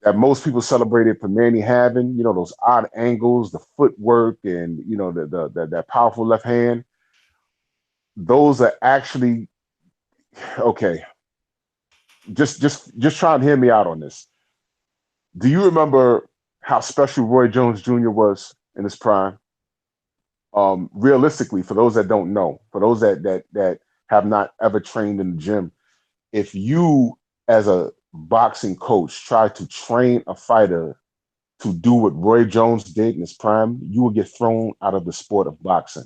Speaker 3: that most people celebrated for Manny having, you know, those odd angles, the footwork, and you know that powerful left hand. Those are actually okay. Just try and hear me out on this. Do you remember how special Roy Jones Jr. was in his prime? Realistically, for those that don't know, for those that have not ever trained in the gym, if you as a boxing coach try to train a fighter to do what Roy Jones did in his prime, you will get thrown out of the sport of boxing.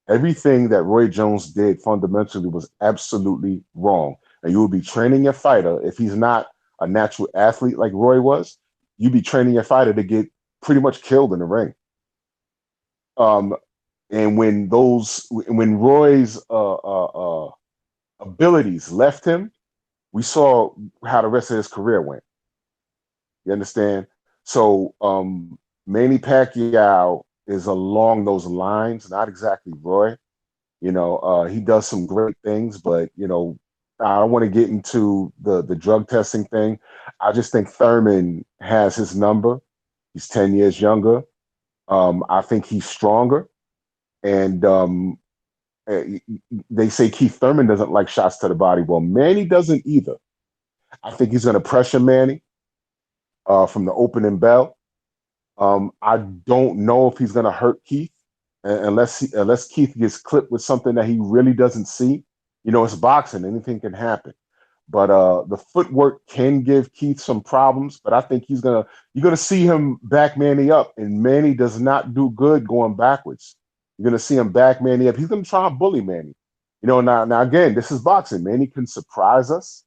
Speaker 3: Everything that Roy Jones did fundamentally was absolutely wrong. And you will be training your fighter, if he's not a natural athlete like Roy was, you'd be training your fighter to get pretty much killed in the ring. And when Roy's abilities left him, we saw how the rest of his career went. You understand? So Manny Pacquiao is along those lines, not exactly Roy. You know, he does some great things, but you know, I don't want to get into the drug testing thing. I just think Thurman has his number. He's 10 years younger. I think he's stronger. And they say Keith Thurman doesn't like shots to the body. Well, Manny doesn't either. I think he's going to pressure Manny from the opening bell. I don't know if he's going to hurt Keith unless Keith gets clipped with something that he really doesn't see. You know, it's boxing. Anything can happen. But the footwork can give Keith some problems. But I think you're going to see him back Manny up. And Manny does not do good going backwards. You're going to see him back Manny up. He's going to try and bully Manny. You know, now again, this is boxing, man. He can surprise us,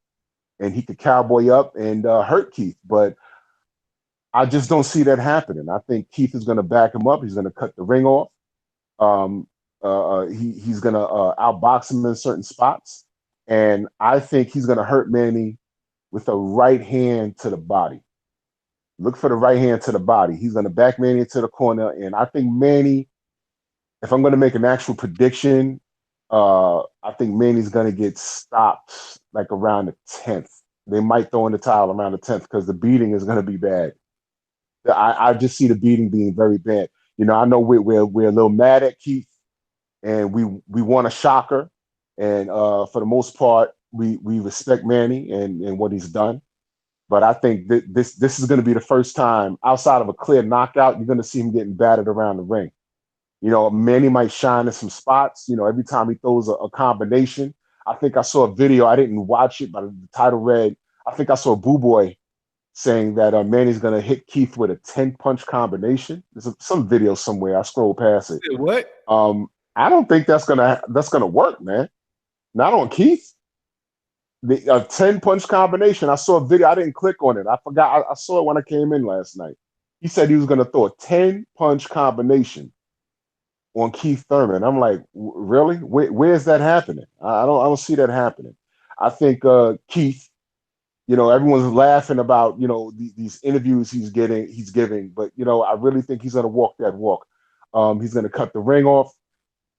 Speaker 3: and he could cowboy up and hurt Keith, but I just don't see that happening. I think Keith is going to back him up. He's going to cut the ring off. He's going to outbox him in certain spots, and I think he's going to hurt Manny with a right hand to the body. Look for the right hand to the body. He's going to back Manny into the corner, and I think Manny, if I'm going to make an actual prediction, I think Manny's going to get stopped like around the 10th. They might throw in the towel around the 10th because the beating is going to be bad. I just see the beating being very bad. You know, I know we're a little mad at Keith, and we want a shocker, and for the most part, we respect Manny and what he's done. But I think this is going to be the first time outside of a clear knockout, you're going to see him getting battered around the ring. You know, Manny might shine in some spots. You know, every time he throws a combination. I think I saw a video. I didn't watch it, but the title read, I think I saw Boo Boy saying that Manny's going to hit Keith with a 10-punch combination. There's some video somewhere. I scrolled past it.
Speaker 1: What?
Speaker 3: I don't think that's gonna work, man. Not on Keith. A 10-punch combination. I saw a video. I didn't click on it. I forgot. I saw it when I came in last night. He said he was going to throw a 10-punch combination on Keith Thurman. I'm like, really? Where's that happening? I don't see that happening. I think Keith, you know, everyone's laughing about, you know, these interviews he's giving, but you know, I really think he's going to walk that walk. He's going to cut the ring off,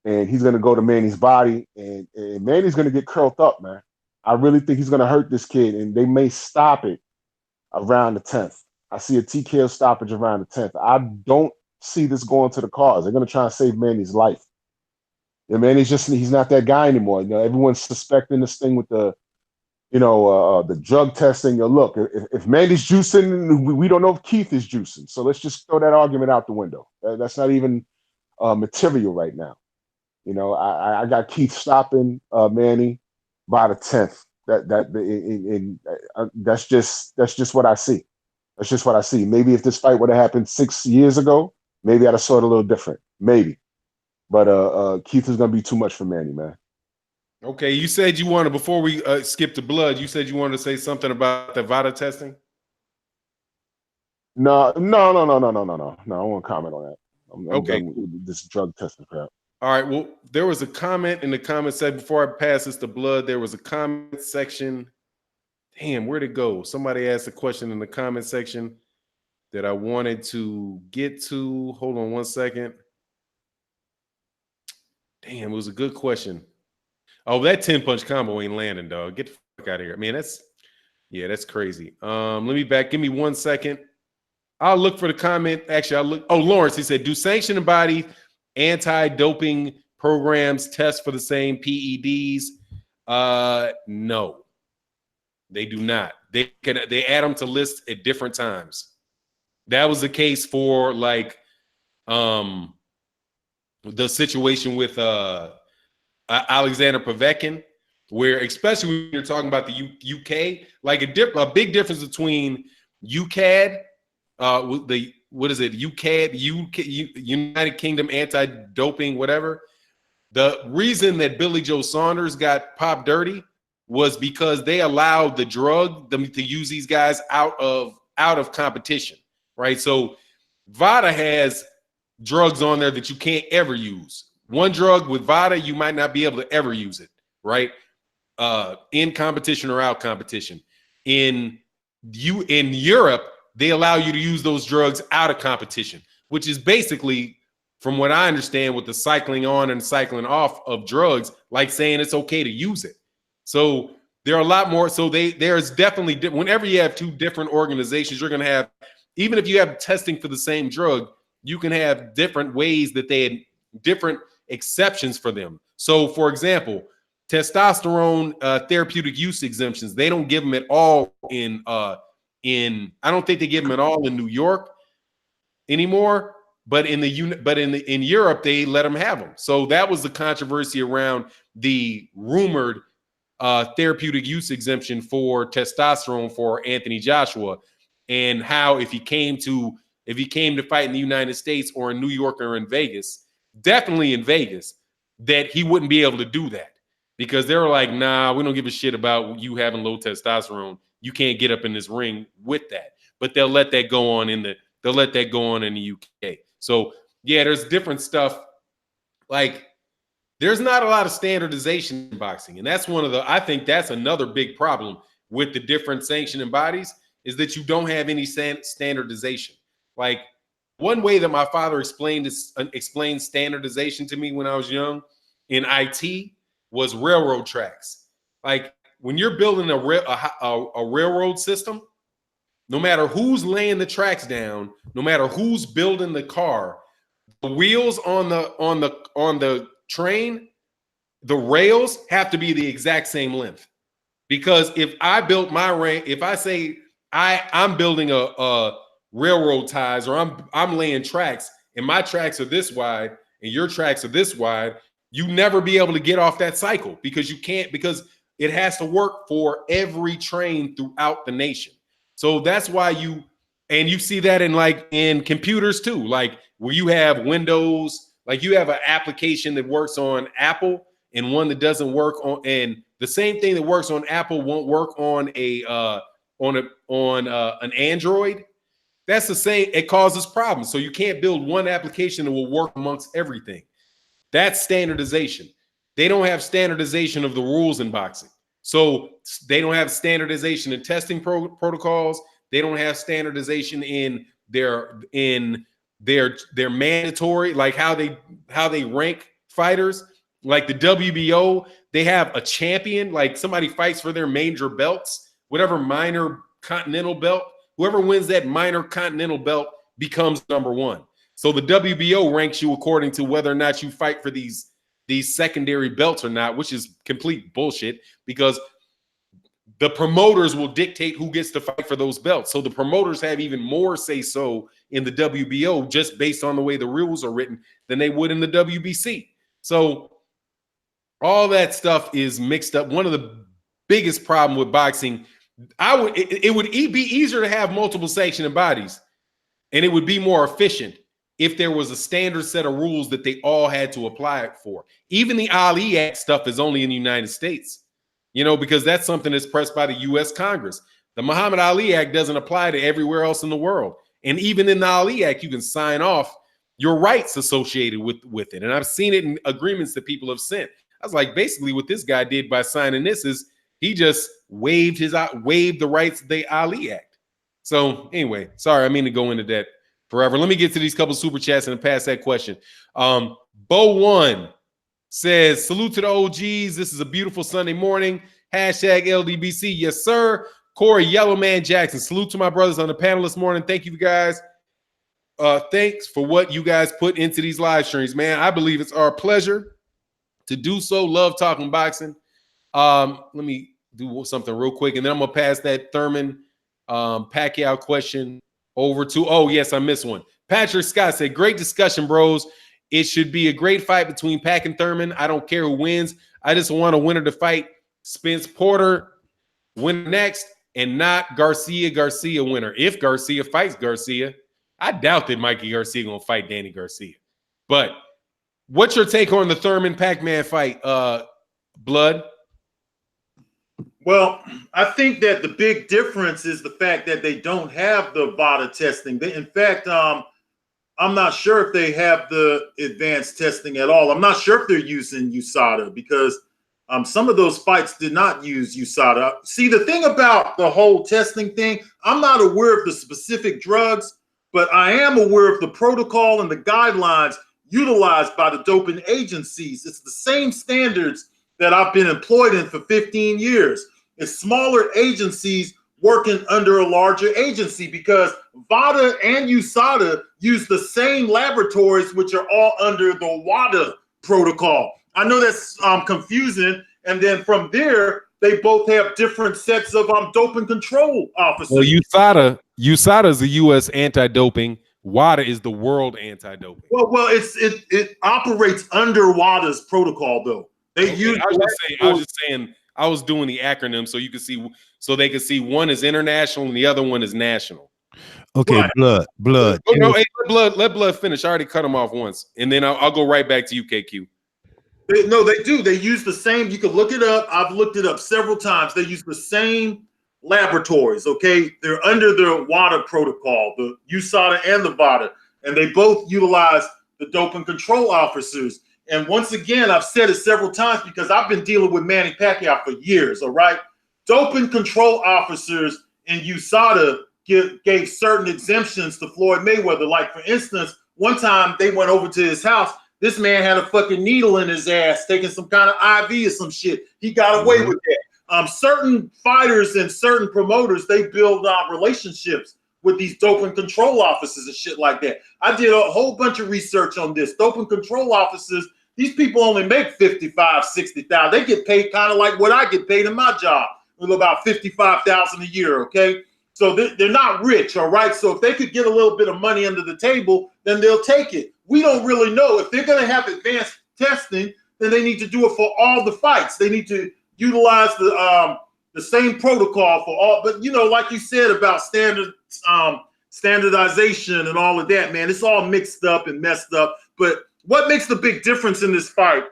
Speaker 3: and he's going to go to Manny's body, and Manny's going to get curled up, man. I really think he's going to hurt this kid, and they may stop it around the 10th. I see a TKO stoppage around the 10th. I don't see this going to the cause. They're going to try and save Manny's life. And Manny's he's not that guy anymore. You know, everyone's suspecting this thing with the, you know, the drug testing. You know, look, if Manny's juicing, we don't know if Keith is juicing. So let's just throw that argument out the window. That's not even material right now. You know, I got Keith stopping Manny by the 10th. That's just what I see. That's just what I see. Maybe if this fight would have happened 6 years ago, maybe I'd have saw it a little different. Maybe. But Keith is going to be too much for Manny, man.
Speaker 1: Okay, you said you wanted, before we skip to blood, you said you wanted to say something about the VADA testing?
Speaker 3: No. I won't comment on that. I'm
Speaker 1: okay.
Speaker 3: done with this drug testing crap.
Speaker 1: All right. Well, there was a comment in the comment section before I pass this to blood. There was a comment section. Damn, where'd it go? Somebody asked a question in the comment section that I wanted to get to. Hold on one second. Damn, it was a good question. Oh, that 10-punch combo ain't landing, dog. Get the fuck out of here. Man, that's crazy. Give me 1 second. I'll look for the comment. Actually, I'll look. Oh, Lawrence, he said, do sanctioned body anti-doping programs test for the same PEDs? No, they do not. They add them to lists at different times. That was the case for like the situation with Alexander Povetkin, where especially when you're talking about the UK, like a big difference between UKAD, what is it? UKAD, United Kingdom Anti-Doping, whatever. The reason that Billy Joe Saunders got popped dirty was because they allowed the drug them to use these guys out of competition, right? So VADA has drugs on there that you can't ever use. One drug with VADA, you might not be able to ever use it, right? In competition or out competition. In Europe, they allow you to use those drugs out of competition, which is basically, from what I understand, with the cycling on and cycling off of drugs, like saying it's okay to use it. So there are a lot more. So there's definitely, whenever you have two different organizations, you're going to have, even if you have testing for the same drug, you can have different ways that they had different exceptions for them. So, for example, testosterone therapeutic use exemptions, they don't give them at all in I don't think they give them at all in New York anymore, but in Europe they let them have them. So that was the controversy around the rumored therapeutic use exemption for testosterone for Anthony Joshua, and how if he came to fight in the United States or in New York or in Vegas, definitely in Vegas, that he wouldn't be able to do that. because they were like, nah, we don't give a shit about you having low testosterone. You can't get up in this ring with that. But they'll let that go on in the UK. So yeah, there's different stuff. Like, there's not a lot of standardization in boxing. And that's I think that's another big problem with the different sanctioning bodies, is that you don't have any standardization. Like, one way that my father explained standardization to me when I was young in IT was railroad tracks. Like, when you're building a railroad system, no matter who's laying the tracks down, no matter who's building the car, the wheels on the train, the rails have to be the exact same length. Because if I built if I say I'm building a railroad ties, or I'm laying tracks, and my tracks are this wide and your tracks are this wide, you never be able to get off that cycle, because you can't, because it has to work for every train throughout the nation. So that's why you see that in computers too, like where you have Windows, like you have an application that works on Apple and one that doesn't work on, and the same thing that works on Apple won't work on an Android. That's the same. It causes problems. So you can't build one application that will work amongst everything. That's standardization. They don't have standardization of the rules in boxing. So they don't have standardization in testing protocols. They don't have standardization in their mandatory, like how they rank fighters. Like the WBO, they have a champion, like somebody fights for their major belts, whatever minor continental belt. Whoever wins that minor continental belt becomes number one. So the WBO ranks you according to whether or not you fight for these secondary belts or not, which is complete bullshit, because the promoters will dictate who gets to fight for those belts. So the promoters have even more say so in the WBO just based on the way the rules are written than they would in the WBC. So all that stuff is mixed up. One of the biggest problem with boxing, it would be easier to have multiple sanctioning bodies, and it would be more efficient if there was a standard set of rules that they all had to apply it for. Even the Ali Act stuff is only in the United States, because that's something that's pressed by the U.S. Congress. The Muhammad Ali Act doesn't apply to everywhere else in the world. And even in the Ali Act, you can sign off your rights associated with it. And I've seen it in agreements that people have sent. I was like, basically what this guy did by signing this is he just waived the rights of the Ali Act. So anyway, sorry, I mean to go into that forever. Let me get to these couple super chats and pass that question. Bo1 says, salute to the OGs. This is a beautiful Sunday morning. Hashtag LDBC. Yes, sir. Corey Yellowman Jackson. Salute to my brothers on the panel this morning. Thank you guys. Thanks for what you guys put into these live streams, man. I believe it's our pleasure to do so. Love talking boxing. Let me do something real quick, and then I'm gonna pass that Thurman Pacquiao question over to. Oh yes, I missed one. Patrick Scott said, "Great discussion, bros. It should be a great fight between Pac and Thurman. I don't care who wins. I just want a winner to fight Spence Porter win next, and not Garcia winner. If Garcia fights Garcia, I doubt that Mikey Garcia gonna fight Danny Garcia. But what's your take on the Thurman Pac-Man fight, Blood?"
Speaker 2: Well, I think that the big difference is the fact that they don't have the VADA testing. In fact, I'm not sure if they have the advanced testing at all. I'm not sure if they're using USADA, because some of those fights did not use USADA. See, the thing about the whole testing thing, I'm not aware of the specific drugs, but I am aware of the protocol and the guidelines utilized by the doping agencies. It's the same standards that I've been employed in for 15 years. It's smaller agencies working under a larger agency, because VADA and USADA use the same laboratories, which are all under the WADA protocol. I know that's confusing. And then from there, they both have different sets of doping control officers.
Speaker 1: Well, USADA is the U.S. anti-doping. WADA is the world anti-doping.
Speaker 2: Well, it operates under WADA's protocol, though. They use.
Speaker 1: I was just saying. I was doing the acronym so you could see, so they could see one is international and the other one is national.
Speaker 4: Okay, right. Blood.
Speaker 1: Oh, no, hey, let Blood finish. I already cut him off once, and then I'll go right back to you, KQ.
Speaker 2: No, they do. They use the same. You can look it up. I've looked it up several times. They use the same laboratories. Okay, they're under the WADA protocol, the USADA and the VADA, and they both utilize the doping control officers. And once again, I've said it several times because I've been dealing with Manny Pacquiao for years. All right, doping control officers in USADA gave certain exemptions to Floyd Mayweather. Like for instance, one time they went over to his house. This man had a fucking needle in his ass, taking some kind of IV or some shit. He got away with that. Certain fighters and certain promoters, they build relationships with these doping control officers and shit like that. I did a whole bunch of research on this. Doping control officers, these people only make $55,000, $60,000. They get paid kind of like what I get paid in my job, with about $55,000 a year, okay? So they're not rich, all right? So if they could get a little bit of money under the table, then they'll take it. We don't really know. If they're going to have advanced testing, then they need to do it for all the fights. They need to utilize the same protocol for all. But, you know, like you said about standardization and all of that, man, it's all mixed up and messed up. But what makes the big difference in this fight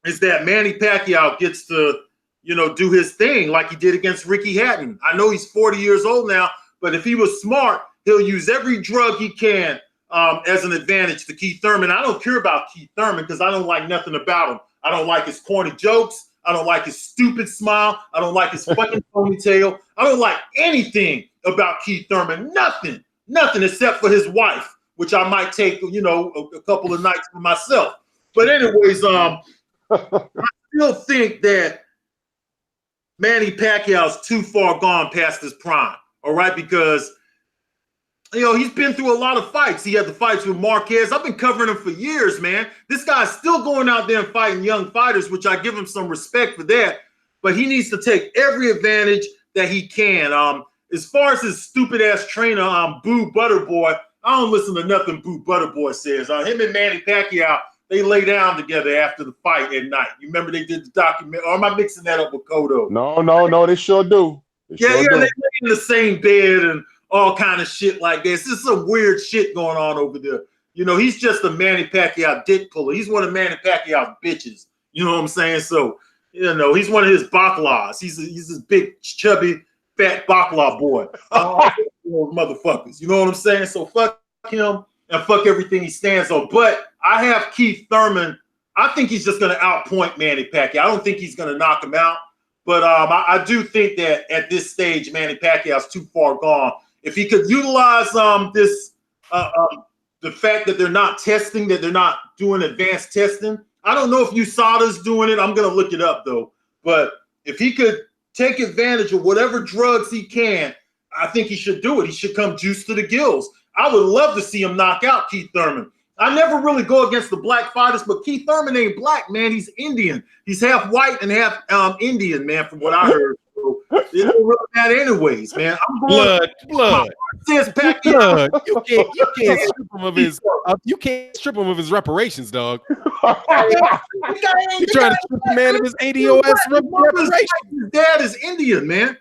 Speaker 2: is that Manny Pacquiao gets to, you know, do his thing like he did against Ricky Hatton. I know he's 40 years old now, but if he was smart, he'll use every drug he can as an advantage to Keith Thurman. I don't care about Keith Thurman because I don't like nothing about him. I don't like his corny jokes. I don't like his stupid smile. I don't like his fucking ponytail. I don't like anything about Keith Thurman. Nothing except for his wife, which I might take, you know, a couple of nights for myself. But anyways, I still think that Manny Pacquiao's too far gone past his prime, all right? Because, you know, he's been through a lot of fights. He had the fights with Marquez. I've been covering him for years, man. This guy's still going out there and fighting young fighters, which I give him some respect for that. But he needs to take every advantage that he can. As far as his stupid-ass trainer, Boo Butterboy, I don't listen to nothing Boo Butterboy says. Him and Manny Pacquiao, they lay down together after the fight at night. You remember they did the document? Or am I mixing that up with Cotto?
Speaker 3: No, they sure do.
Speaker 2: They lay in the same bed and all kind of shit like this. This is some weird shit going on over there. You know, he's just a Manny Pacquiao dick puller. He's one of Manny Pacquiao's bitches. You know what I'm saying? So, you know, he's one of his baklas. He's this big, chubby, fat bakla boy. Motherfuckers. You know what I'm saying? So fuck him and fuck everything he stands on. But I have Keith Thurman. I think he's just going to outpoint Manny Pacquiao. I don't think he's going to knock him out. But I do think that at this stage, Manny Pacquiao's too far gone. If he could utilize the fact that they're not testing, that they're not doing advanced testing. I don't know if USADA's doing it. I'm going to look it up, though. But if he could take advantage of whatever drugs he can, I think he should do it. He should come juiced to the gills. I would love to see him knock out Keith Thurman. I never really go against the black fighters, but Keith Thurman ain't black, man. He's Indian. He's half white and half Indian, man, from what I heard. So it don't really matter anyways, man. I'm going
Speaker 1: blood.
Speaker 2: Says Pacquiao.
Speaker 1: You can't strip him of his. You can't strip him of his reparations, dog. You trying to strip the man of his ADOS reparations?
Speaker 2: His dad is Indian, man.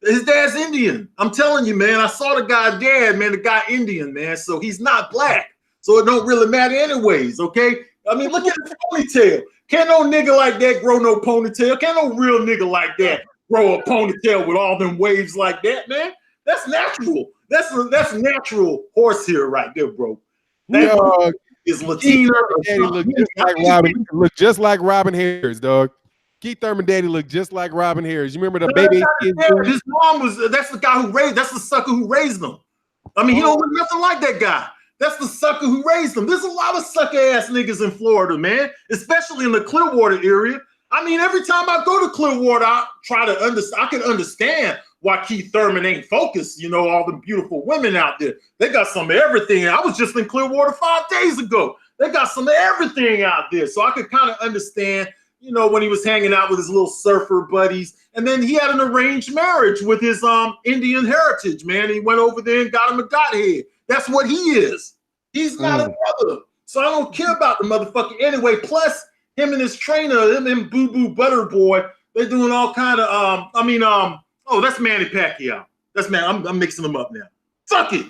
Speaker 2: His dad's Indian. I'm telling you, man. I saw the guy's dad, man. The guy Indian, man. So he's not black. So it don't really matter anyways, okay? I mean, look at his ponytail. Can't no nigga like that grow no ponytail. Can't no real nigga like that grow a ponytail with all them waves like that, man. That's natural. That's natural horsehair right there, bro. That is Latino.
Speaker 1: Daddy look just like Robin Harris, dog. Keith Thurman daddy looked just like Robin Harris. You remember the baby?
Speaker 2: His mom that's the guy who raised, that's the sucker who raised them. I mean, he don't look nothing like that guy. That's the sucker who raised them. There's a lot of sucker ass niggas in Florida, man, especially in the Clearwater area. I mean, every time I go to Clearwater, I try to understand. I can understand why Keith Thurman ain't focused. You know, all the beautiful women out there. They got some of everything. I was just in Clearwater 5 days ago. They got some of everything out there. So I could kind of understand, you know, when he was hanging out with his little surfer buddies. And then he had an arranged marriage with his Indian heritage, man. He went over there and got him a godhead. That's what he is. He's not a brother. So I don't care about the motherfucker anyway. Plus, him and his trainer, him and Boo Boo Butterboy, they're doing all kind of, oh, that's Manny Pacquiao. That's I'm mixing them up now. Fuck it.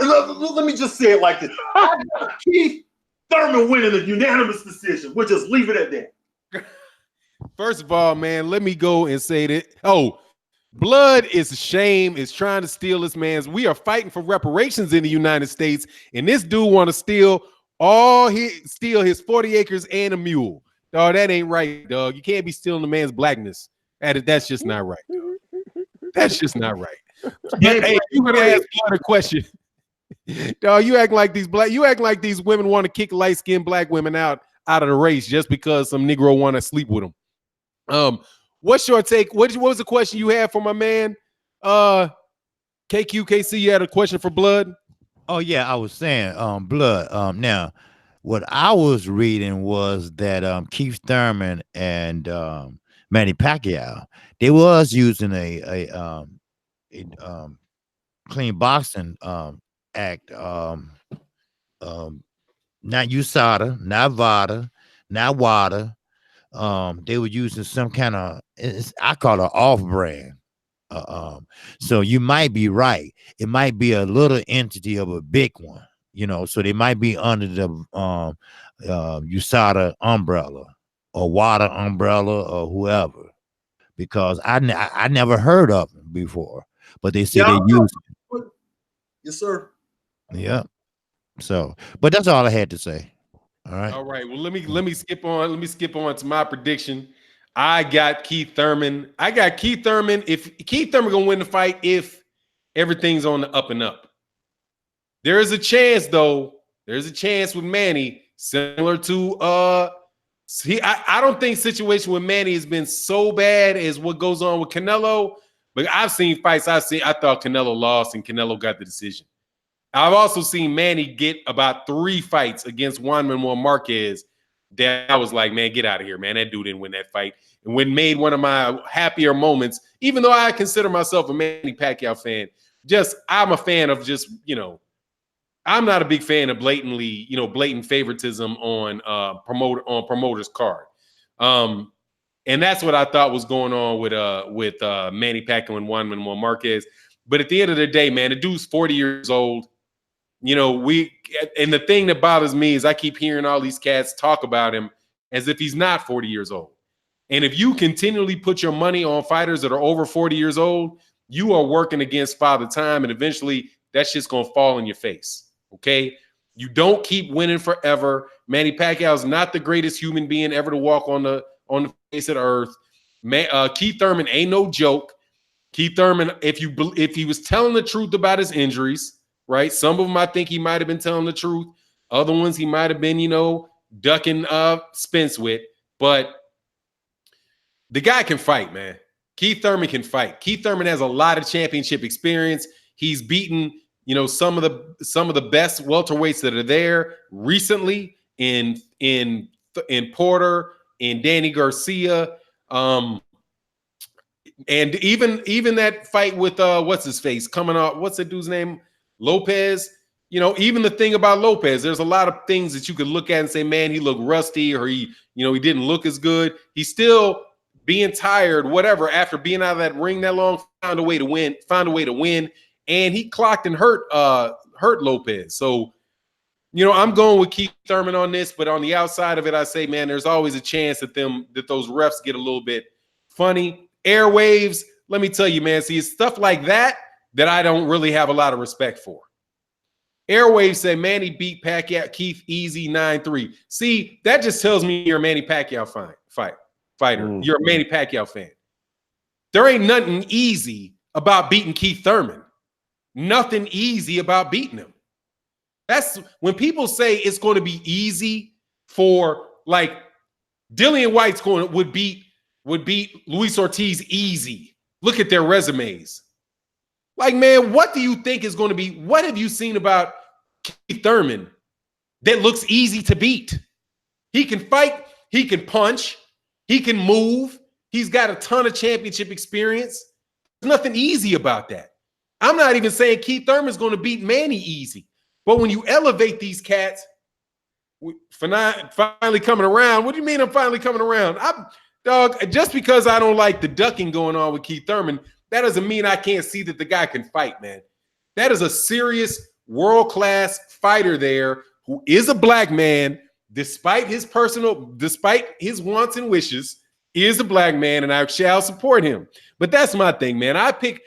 Speaker 2: Let me just say it like this. I got Keith Thurman winning a unanimous decision. We'll just leave it at that.
Speaker 1: First of all, man, let me go and say that. Oh, blood is a shame. Is trying to steal this man's. We are fighting for reparations in the United States, and this dude want to steal his 40 acres and a mule. Dog, that ain't right, dog. You can't be stealing the man's blackness. That's just not right, dog. That's just not right. But, hey, you gonna ask Blood a question? Dog, you act like these women want to kick light-skinned black women out of the race just because some Negro want to sleep with them. What's your take? What was the question you had for my man? KQKC, you had a question for Blood?
Speaker 4: Oh yeah, I was saying Blood. Now what I was reading was that Keith Thurman and Manny Pacquiao, they was using a clean boxing act, not USADA, not VADA, not WADA. They were using some kind of, I call it off-brand. So you might be right. It might be a little entity of a big one, you know. So they might be under the USADA umbrella or WADA umbrella or whoever, because I never heard of them before, but they say they use it.
Speaker 2: Yes, sir.
Speaker 4: Yeah. So, but that's all I had to say. All right.
Speaker 1: Well, let me skip on. Let me skip on to my prediction. I got Keith Thurman. If Keith Thurman gonna win the fight, if everything's on the up and up. There is a chance, though. There's a chance with Manny, similar to I don't think situation with Manny has been so bad as what goes on with Canelo. But I've seen fights. I thought Canelo lost and Canelo got the decision. I've also seen Manny get about 3 fights against Juan Manuel Marquez that I was like, man, get out of here, man. That dude didn't win that fight. And when made one of my happier moments, even though I consider myself a Manny Pacquiao fan, I'm a fan of just, you know, I'm not a big fan of blatant favoritism on promoter's card. And that's what I thought was going on with Manny Pacquiao and Juan Manuel Marquez. But at the end of the day, man, the dude's 40 years old. You know, and the thing that bothers me is I keep hearing all these cats talk about him as if he's not 40 years old. And if you continually put your money on fighters that are over 40 years old, you are working against Father Time, and eventually that shit's gonna fall in your face. Okay? You don't keep winning forever. Manny Pacquiao is not the greatest human being ever to walk on the face of the earth. Keith Thurman ain't no joke. Keith Thurman, if he was telling the truth about his injuries, right? Some of them I think he might have been telling the truth. Other ones he might have been, you know, ducking Spence with. But the guy can fight, man. Keith Thurman can fight. Keith Thurman has a lot of championship experience. He's beaten, you know, some of the best welterweights that are there recently in Porter, in Danny Garcia, and even that fight with what's his face coming off, what's that dude's name? Lopez. You know, even the thing about Lopez, there's a lot of things that you could look at and say, man, he looked rusty, or he didn't look as good. He's still being tired, whatever, after being out of that ring that long, found a way to win, and he clocked and hurt Lopez. So, you know, I'm going with Keith Thurman on this, but on the outside of it, I say, man, there's always a chance that those refs get a little bit funny. Airwaves, let me tell you, man, see, it's stuff like that I don't really have a lot of respect for. Airwaves say Manny beat Pacquiao, Keith easy 9-3. See, that just tells me you're a Manny Pacquiao fighter. You're a Manny Pacquiao fan. There ain't nothing easy about beating Keith Thurman. Nothing easy about beating him. That's when people say it's going to be easy for, like, Dillian White's would beat Luis Ortiz easy. Look at their resumes. Like, man, what do you think is going to be? What have you seen about Keith Thurman that looks easy to beat? He can fight. He can punch. He can move. He's got a ton of championship experience. There's nothing easy about that. I'm not even saying Keith Thurman's going to beat Manny easy. But when you elevate these cats, finally coming around, what do you mean I'm finally coming around? Dog, just because I don't like the ducking going on with Keith Thurman, that doesn't mean I can't see that the guy can fight, man. That is a serious world-class fighter there who is a black man, despite his wants and wishes, is a black man, and I shall support him. But that's my thing, man. I think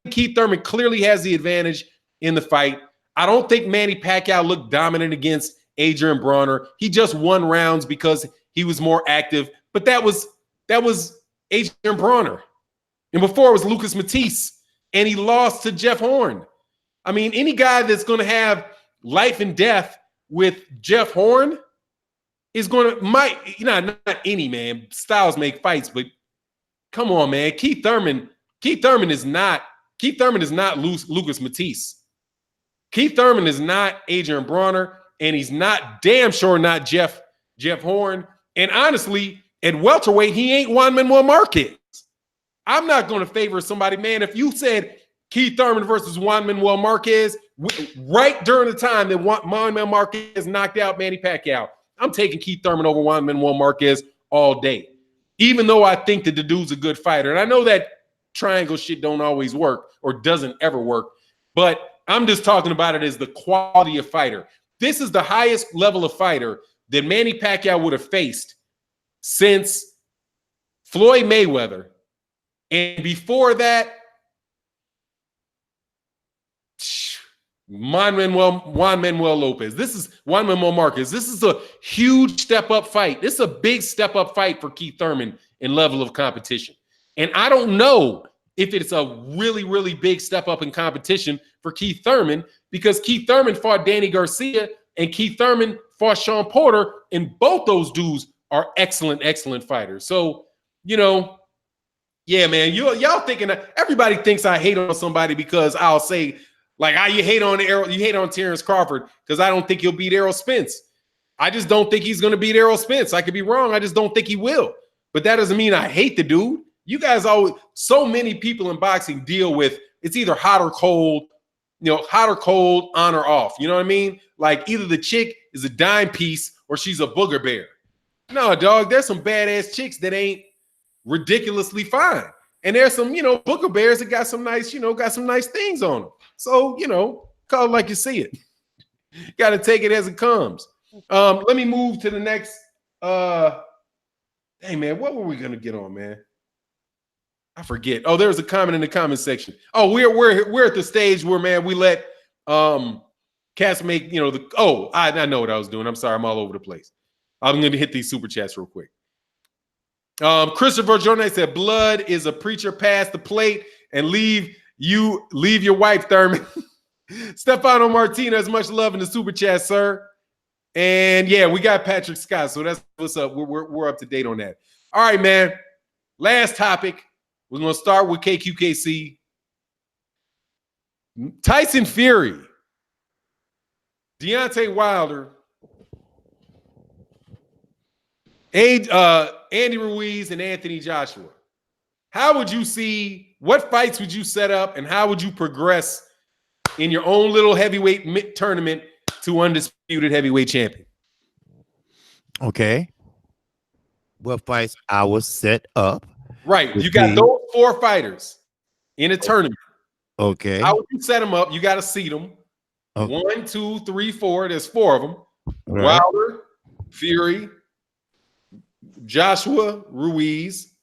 Speaker 1: Keith Thurman clearly has the advantage in the fight. I don't think Manny Pacquiao looked dominant against Adrian Bronner. He just won rounds because he was more active. But that was Adrian Bronner. And before it was Lucas Matisse. And he lost to Jeff Horn. I mean, any guy that's going to have life and death with Jeff Horn is going to not any, man. Styles make fights, but come on, man. Keith Thurman is not Lucas Matisse. Keith Thurman is not Adrian Bronner, and he's damn sure not Jeff Horn. And honestly, at welterweight, he ain't Juan Manuel Marquez. I'm not going to favor somebody, man. If you said Keith Thurman versus Juan Manuel Marquez right during the time that Juan Manuel Marquez knocked out Manny Pacquiao, I'm taking Keith Thurman over Juan Manuel Marquez all day, even though I think that the dude's a good fighter. And I know that triangle shit don't always work or doesn't ever work, but I'm just talking about it as the quality of fighter. This is the highest level of fighter that Manny Pacquiao would have faced since Floyd Mayweather. And before that, Juan Manuel Lopez. This is Juan Manuel Marquez. This is a huge step-up fight. This is a big step-up fight for Keith Thurman in level of competition. And I don't know if it's a really, really big step-up in competition for Keith Thurman, because Keith Thurman fought Danny Garcia and Keith Thurman fought Sean Porter, and both those dudes are excellent, excellent fighters. So, yeah, man, y'all thinking that everybody thinks I hate on somebody because I'll say, like, you hate on Terrence Crawford because I don't think he'll beat Errol Spence. I just don't think he's going to beat Errol Spence. I could be wrong. I just don't think he will. But that doesn't mean I hate the dude. You guys so many people in boxing deal with it's either hot or cold, on or off. You know what I mean? Like either the chick is a dime piece or she's a booger bear. No, dog, there's some badass chicks that ain't ridiculously fine. And there's some, booger bears that got some nice things on them. So, call it like you see it. Got to take it as it comes. Let me move to the next. Hey, man, what were we going to get on, man? I forget. Oh, there was a comment in the comment section. Oh, we're at the stage where, man, we let cats make, I know what I was doing. I'm sorry. I'm all over the place. I'm going to hit these super chats real quick. Christopher Jordan said, blood is a preacher past the plate and leave your wife, Thurman. Stefano Martinez, much love in the super chat, sir. And yeah, we got Patrick Scott. So that's what's up. We're up to date on that. All right, man. Last topic. We're going to start with KQKC. Tyson Fury, Deontay Wilder, Andy Ruiz, and Anthony Joshua. What fights would you set up, and how would you progress in your own little heavyweight tournament to undisputed heavyweight champion?
Speaker 4: Okay. What fights I would set up?
Speaker 1: Right. You got those 4 fighters in a tournament.
Speaker 4: Okay.
Speaker 1: How would you set them up? You got to seed them. Okay. 1, 2, 3, 4. There's 4 of them. Right. Wilder, Fury, Joshua, Ruiz.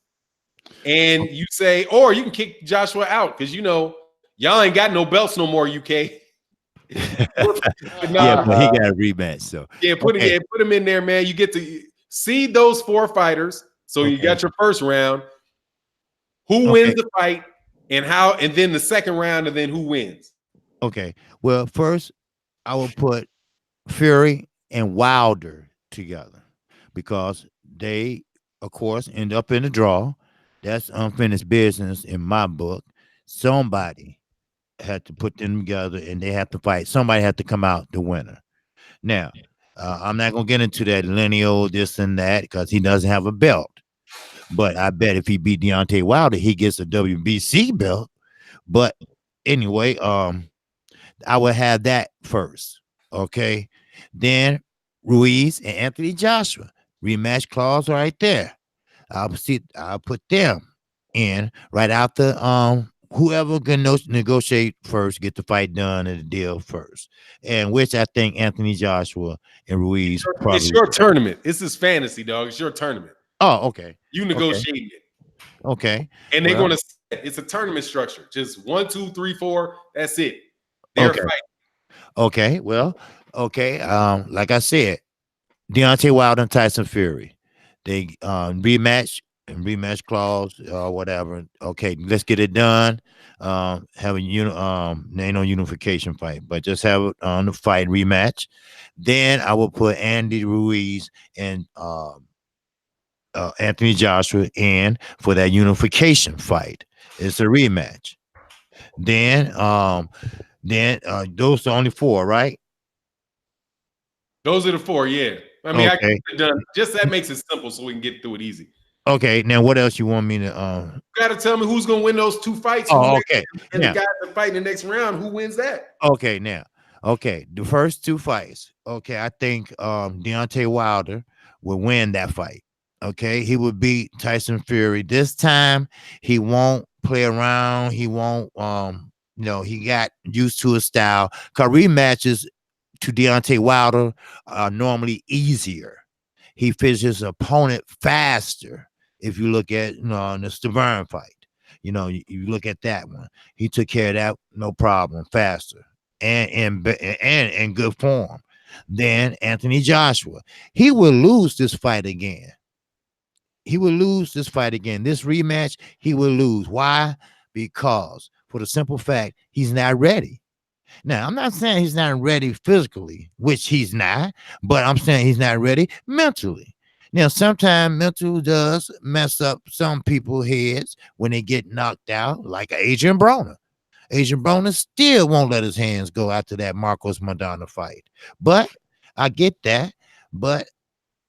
Speaker 1: And you say, or you can kick Joshua out because y'all ain't got no belts no more, UK.
Speaker 4: Yeah, but he got a rematch. So
Speaker 1: put him in there, man. You get to seed those 4 fighters. So you got your first round. Who wins the fight and how, and then the second round, and then who wins?
Speaker 4: Okay. Well, first I will put Fury and Wilder together because they, of course, end up in the draw. That's unfinished business in my book. Somebody had to put them together and they have to fight. Somebody had to come out the winner. Now, I'm not going to get into that lineal, this and that, because he doesn't have a belt. But I bet if he beat Deontay Wilder, he gets a WBC belt. But anyway, I would have that first. Okay. Then Ruiz and Anthony Joshua. Rematch clause right there. I'll put them in right after whoever can negotiate first, get the fight done and the deal first, and which I think Anthony Joshua and Ruiz probably.
Speaker 1: It's your tournament. This is fantasy, dog. It's your tournament.
Speaker 4: Oh, okay.
Speaker 1: You negotiating it.
Speaker 4: Okay.
Speaker 1: And they're gonna. It's a tournament structure. Just 1, 2, 3, 4. That's it. They're fighting.
Speaker 4: Okay. Well. Okay. Like I said, Deontay Wilder and Tyson Fury, they rematch clause or whatever. Okay, let's get it done. Have a ain't no unification fight, but just have it on the fight rematch. Then I will put Andy Ruiz and Anthony Joshua in for that unification fight. It's a rematch. Then those are only 4, right?
Speaker 1: Those are the 4, yeah. I mean, I get it done. Just that makes it simple so we can get through it easy.
Speaker 4: Okay, now what else you want me to
Speaker 1: You gotta tell me who's gonna win those 2 fights.
Speaker 4: Oh, okay.
Speaker 1: And the guy that fight in the next round, who wins that?
Speaker 4: Okay, now. Okay, the first 2 fights. Okay, I think Deontay Wilder will win that fight. Okay, he will beat Tyson Fury. This time he won't play around. He won't he got used to his style. Cause rematches to Deontay Wilder are normally easier. He finishes his opponent faster. If you look at the Thurman fight, you look at that one. He took care of that no problem, faster and in good form. Then Anthony Joshua, he will lose this fight again. This rematch, he will lose. Why? Because for the simple fact he's not ready. Now, I'm not saying he's not ready physically, which he's not, but I'm saying he's not ready mentally. Now, sometimes mental does mess up some people's heads when they get knocked out, like Adrian Broner. Adrian Broner still won't let his hands go after that Marcos Maidana fight. But I get that. But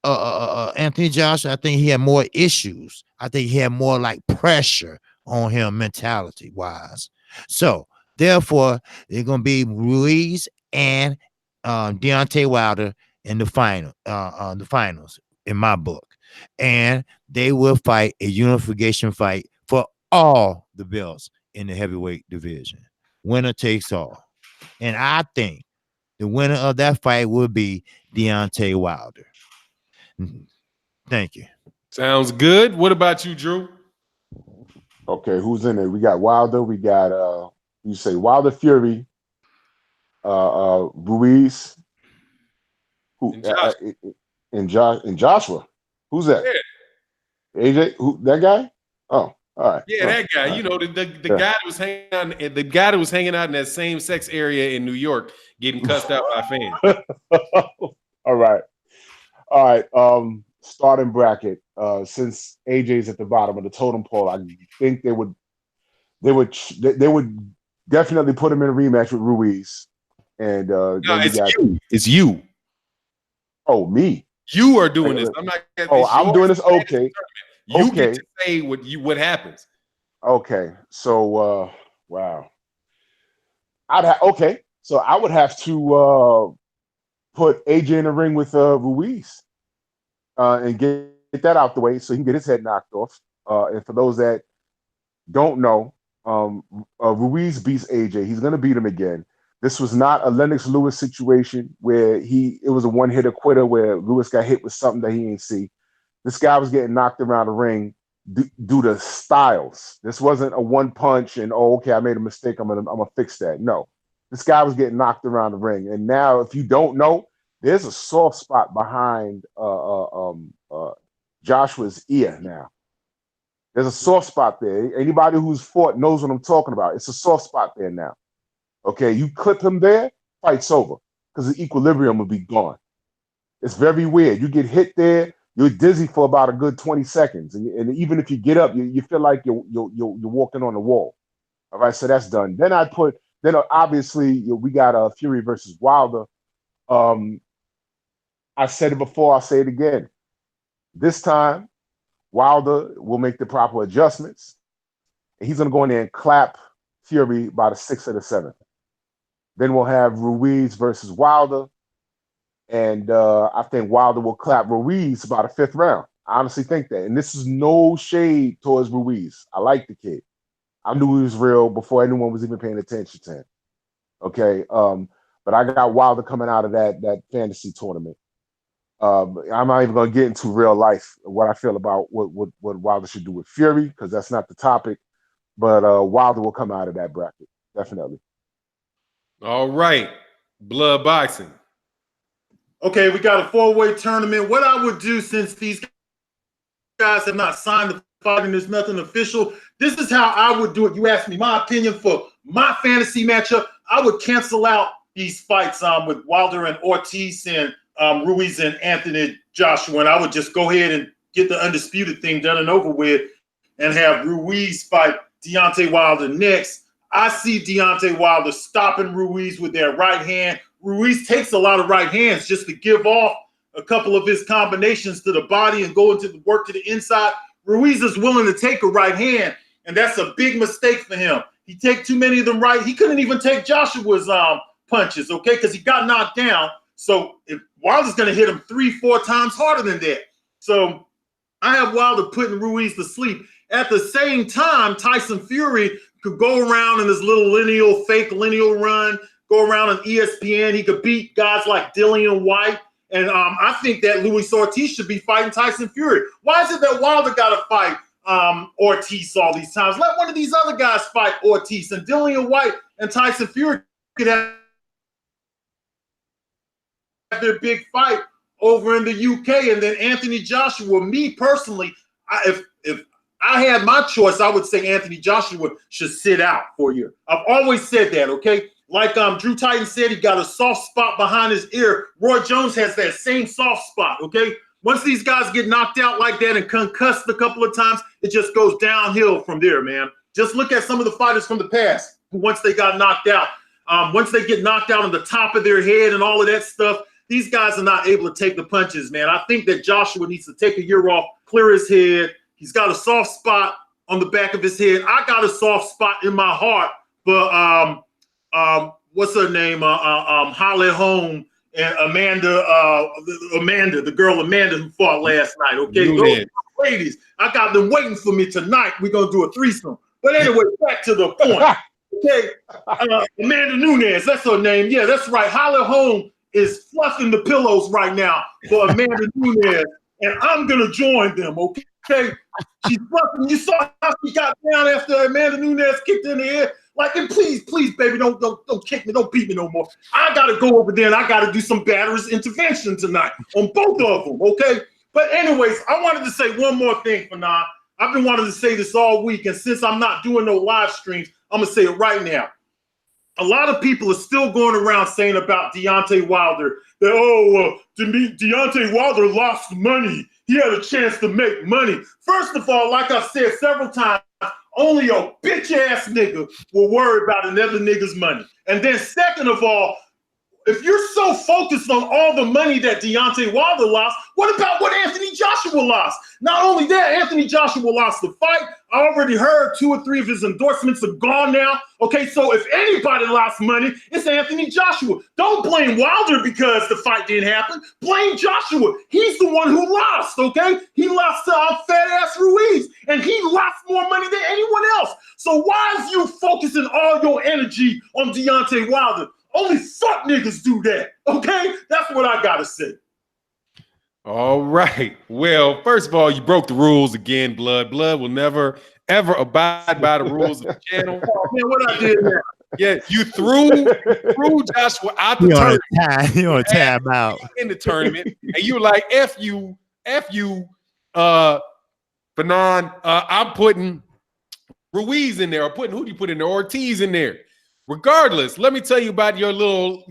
Speaker 4: Anthony Joshua, I think he had more issues. I think he had more like pressure on him mentality wise. So therefore, they're gonna be Ruiz and Deontay Wilder in the finals in my book, and they will fight a unification fight for all the belts in the heavyweight division. Winner takes all, and I think the winner of that fight will be Deontay Wilder. Thank you.
Speaker 1: Sounds good. What about you, Drew?
Speaker 3: Okay, who's in there? We got Wilder. We got you say Wilder, Fury, Ruiz, who and Joshua. Who's that?
Speaker 1: Yeah.
Speaker 3: AJ. Who that guy? Oh, all right.
Speaker 1: Yeah, that guy.
Speaker 3: Right.
Speaker 1: You know, the guy that was hanging out, the guy that was hanging out in that same sex area in New York, getting cussed out by fans.
Speaker 3: All right. Starting bracket. Since AJ's at the bottom of the totem pole, I think they would definitely put him in a rematch with Ruiz. And
Speaker 1: no, it's you.
Speaker 3: Oh, me.
Speaker 1: You are doing this. I'm not.
Speaker 3: I'm doing this. Okay.
Speaker 1: You get to say what happens.
Speaker 3: Okay. So wow. So I would have to put AJ in the ring with Ruiz and get that out the way so he can get his head knocked off. And for those that don't know, Ruiz beats AJ. He's going to beat him again. This was not a Lennox Lewis situation where it was a one-hitter quitter where Lewis got hit with something that he didn't see. This guy was getting knocked around the ring due to styles. This wasn't a one punch and, okay, I made a mistake. I'm gonna fix that. No, this guy was getting knocked around the ring. And now, if you don't know, there's a soft spot behind Joshua's ear now. There's a soft spot there. Anybody who's fought knows what I'm talking about. It's a soft spot there now. Okay, you clip him there, fight's over because the equilibrium will be gone. It's very weird. You get hit there, you're dizzy for about a good 20 seconds, and even if you get up, you feel like you're walking on the wall. All right, so that's done. Then obviously we got Fury versus Wilder. I said it before, I'll say it again. This time, Wilder will make the proper adjustments. And he's going to go in there and clap Fury by the 6th or the 7th. Then we'll have Ruiz versus Wilder. And I think Wilder will clap Ruiz by the 5th round. I honestly think that. And this is no shade towards Ruiz. I like the kid. I knew he was real before anyone was even paying attention to him. Okay. But I got Wilder coming out of that fantasy tournament. I'm not even gonna get into real life what I feel about what Wilder should do with Fury, because that's not the topic. But Wilder will come out of that bracket, definitely.
Speaker 1: All right. Blood boxing.
Speaker 2: Okay, we got a 4-way tournament. What I would do, since these guys have not signed the fight and there's nothing official, this is how I would do it. You asked me my opinion for my fantasy matchup. I would cancel out these fights with Wilder and Ortiz and Ruiz and Anthony Joshua, and I would just go ahead and get the undisputed thing done and over with and have Ruiz fight Deontay Wilder next. I see Deontay Wilder stopping Ruiz with their right hand. Ruiz takes a lot of right hands just to give off a couple of his combinations to the body and go into the work to the inside. Ruiz is willing to take a right hand, and that's a big mistake for him. He take too many of them right. He couldn't even take Joshua's punches, okay, because he got knocked down. So if Wilder's going to hit him 3-4 times harder than that. So I have Wilder putting Ruiz to sleep. At the same time, Tyson Fury could go around in this little fake lineal run, go around on ESPN. He could beat guys like Dillian White. And I think that Luis Ortiz should be fighting Tyson Fury. Why is it that Wilder got to fight Ortiz all these times? Let one of these other guys fight Ortiz, and Dillian White and Tyson Fury could have their big fight over in the UK. And then Anthony Joshua, me personally, if I had my choice, I would say Anthony Joshua should sit out for a year. I've always said that, okay? Like Drew Titan said, he got a soft spot behind his ear. Roy Jones has that same soft spot, okay? Once these guys get knocked out like that and concussed a couple of times, it just goes downhill from there, man. Just look at some of the fighters from the past who, once they got knocked out, once they get knocked out on the top of their head and all of that stuff, these guys are not able to take the punches, man. I think that Joshua needs to take a year off, clear his head. He's got a soft spot on the back of his head. I got a soft spot in my heart for what's her name? Holly Holm and Amanda, the girl Amanda who fought last night. Okay, those ladies, I got them waiting for me tonight. We're gonna do a threesome. But anyway, back to the point. Okay, Amanda Nunes, that's her name. Yeah, that's right. Holly Holm is fluffing the pillows right now for Amanda Nunes, and I'm gonna join them. Okay, she's fluffing. You saw how she got down after Amanda Nunes kicked in the head. Like, and please, baby, don't kick me, don't beat me no more. I gotta go over there and I gotta do some batterers intervention tonight on both of them, okay? But anyways, I wanted to say one more thing, Fanon. I've been wanting to say this all week, and since I'm not doing no live streams, I'm gonna say it right now. A lot of people are still going around saying about Deontay Wilder that, Deontay Wilder lost money. He had a chance to make money. First of all, like I said several times, only a bitch-ass nigga will worry about another nigga's money. And then second of all, if you're so focused on all the money that Deontay Wilder lost, what about what Anthony Joshua lost? Not only that, Anthony Joshua lost the fight. I already heard 2 or 3 of his endorsements are gone now. Okay, so if anybody lost money, it's Anthony Joshua. Don't blame Wilder because the fight didn't happen. Blame Joshua. He's the one who lost, okay? He lost to fat-ass Ruiz, and he lost more money than anyone else. So why is you focusing all your energy on Deontay Wilder? Only fuck niggas do that, okay? That's what I gotta say.
Speaker 1: All right. Well, first of all, you broke the rules again, Blood. Blood will never, ever abide by the rules of the channel.
Speaker 2: Oh, man, what I did now?
Speaker 1: Yeah, you threw Joshua out the tournament.
Speaker 4: You on a tab out.
Speaker 1: In the tournament, and you were like, F you, Fanon, I'm putting Ruiz in there, or who do you put in there? Ortiz in there. Regardless, let me tell you about your little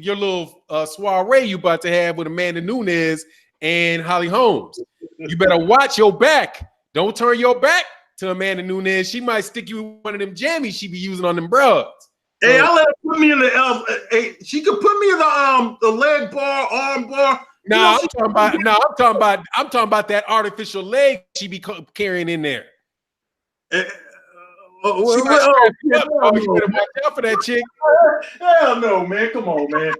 Speaker 1: soiree you about to have with Amanda Nunes and Holly Holmes. You better watch your back. Don't turn your back to Amanda Nunes. She might stick you with one of them jammies she be using on them bros.
Speaker 2: Hey, I'll let her put me in the she could put me in the leg bar, arm bar.
Speaker 1: I'm talking about that artificial leg she be carrying in there. You better watch out for that chick.
Speaker 2: Hell no, man. Come on, man.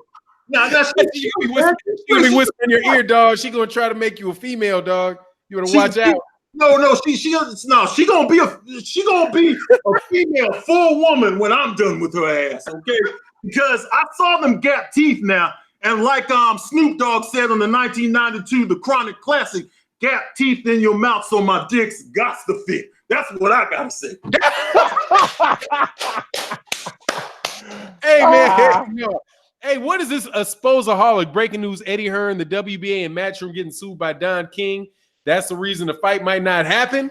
Speaker 2: Nah, that's
Speaker 1: she be whispering in your ear, dog. She gonna try to make you a female, dog. You better watch out.
Speaker 2: No, she gonna be a female full woman when I'm done with her ass, okay? Because I saw them gap teeth now, and like Snoop Dogg said on the 1992 The Chronic Classic, gap teeth in your mouth so my dick's got to fit. That's what I gotta say.
Speaker 1: Hey man, hey, what is this? A Sposeaholic breaking news: Eddie Hearn, the WBA, and Matchroom getting sued by Don King. That's the reason the fight might not happen.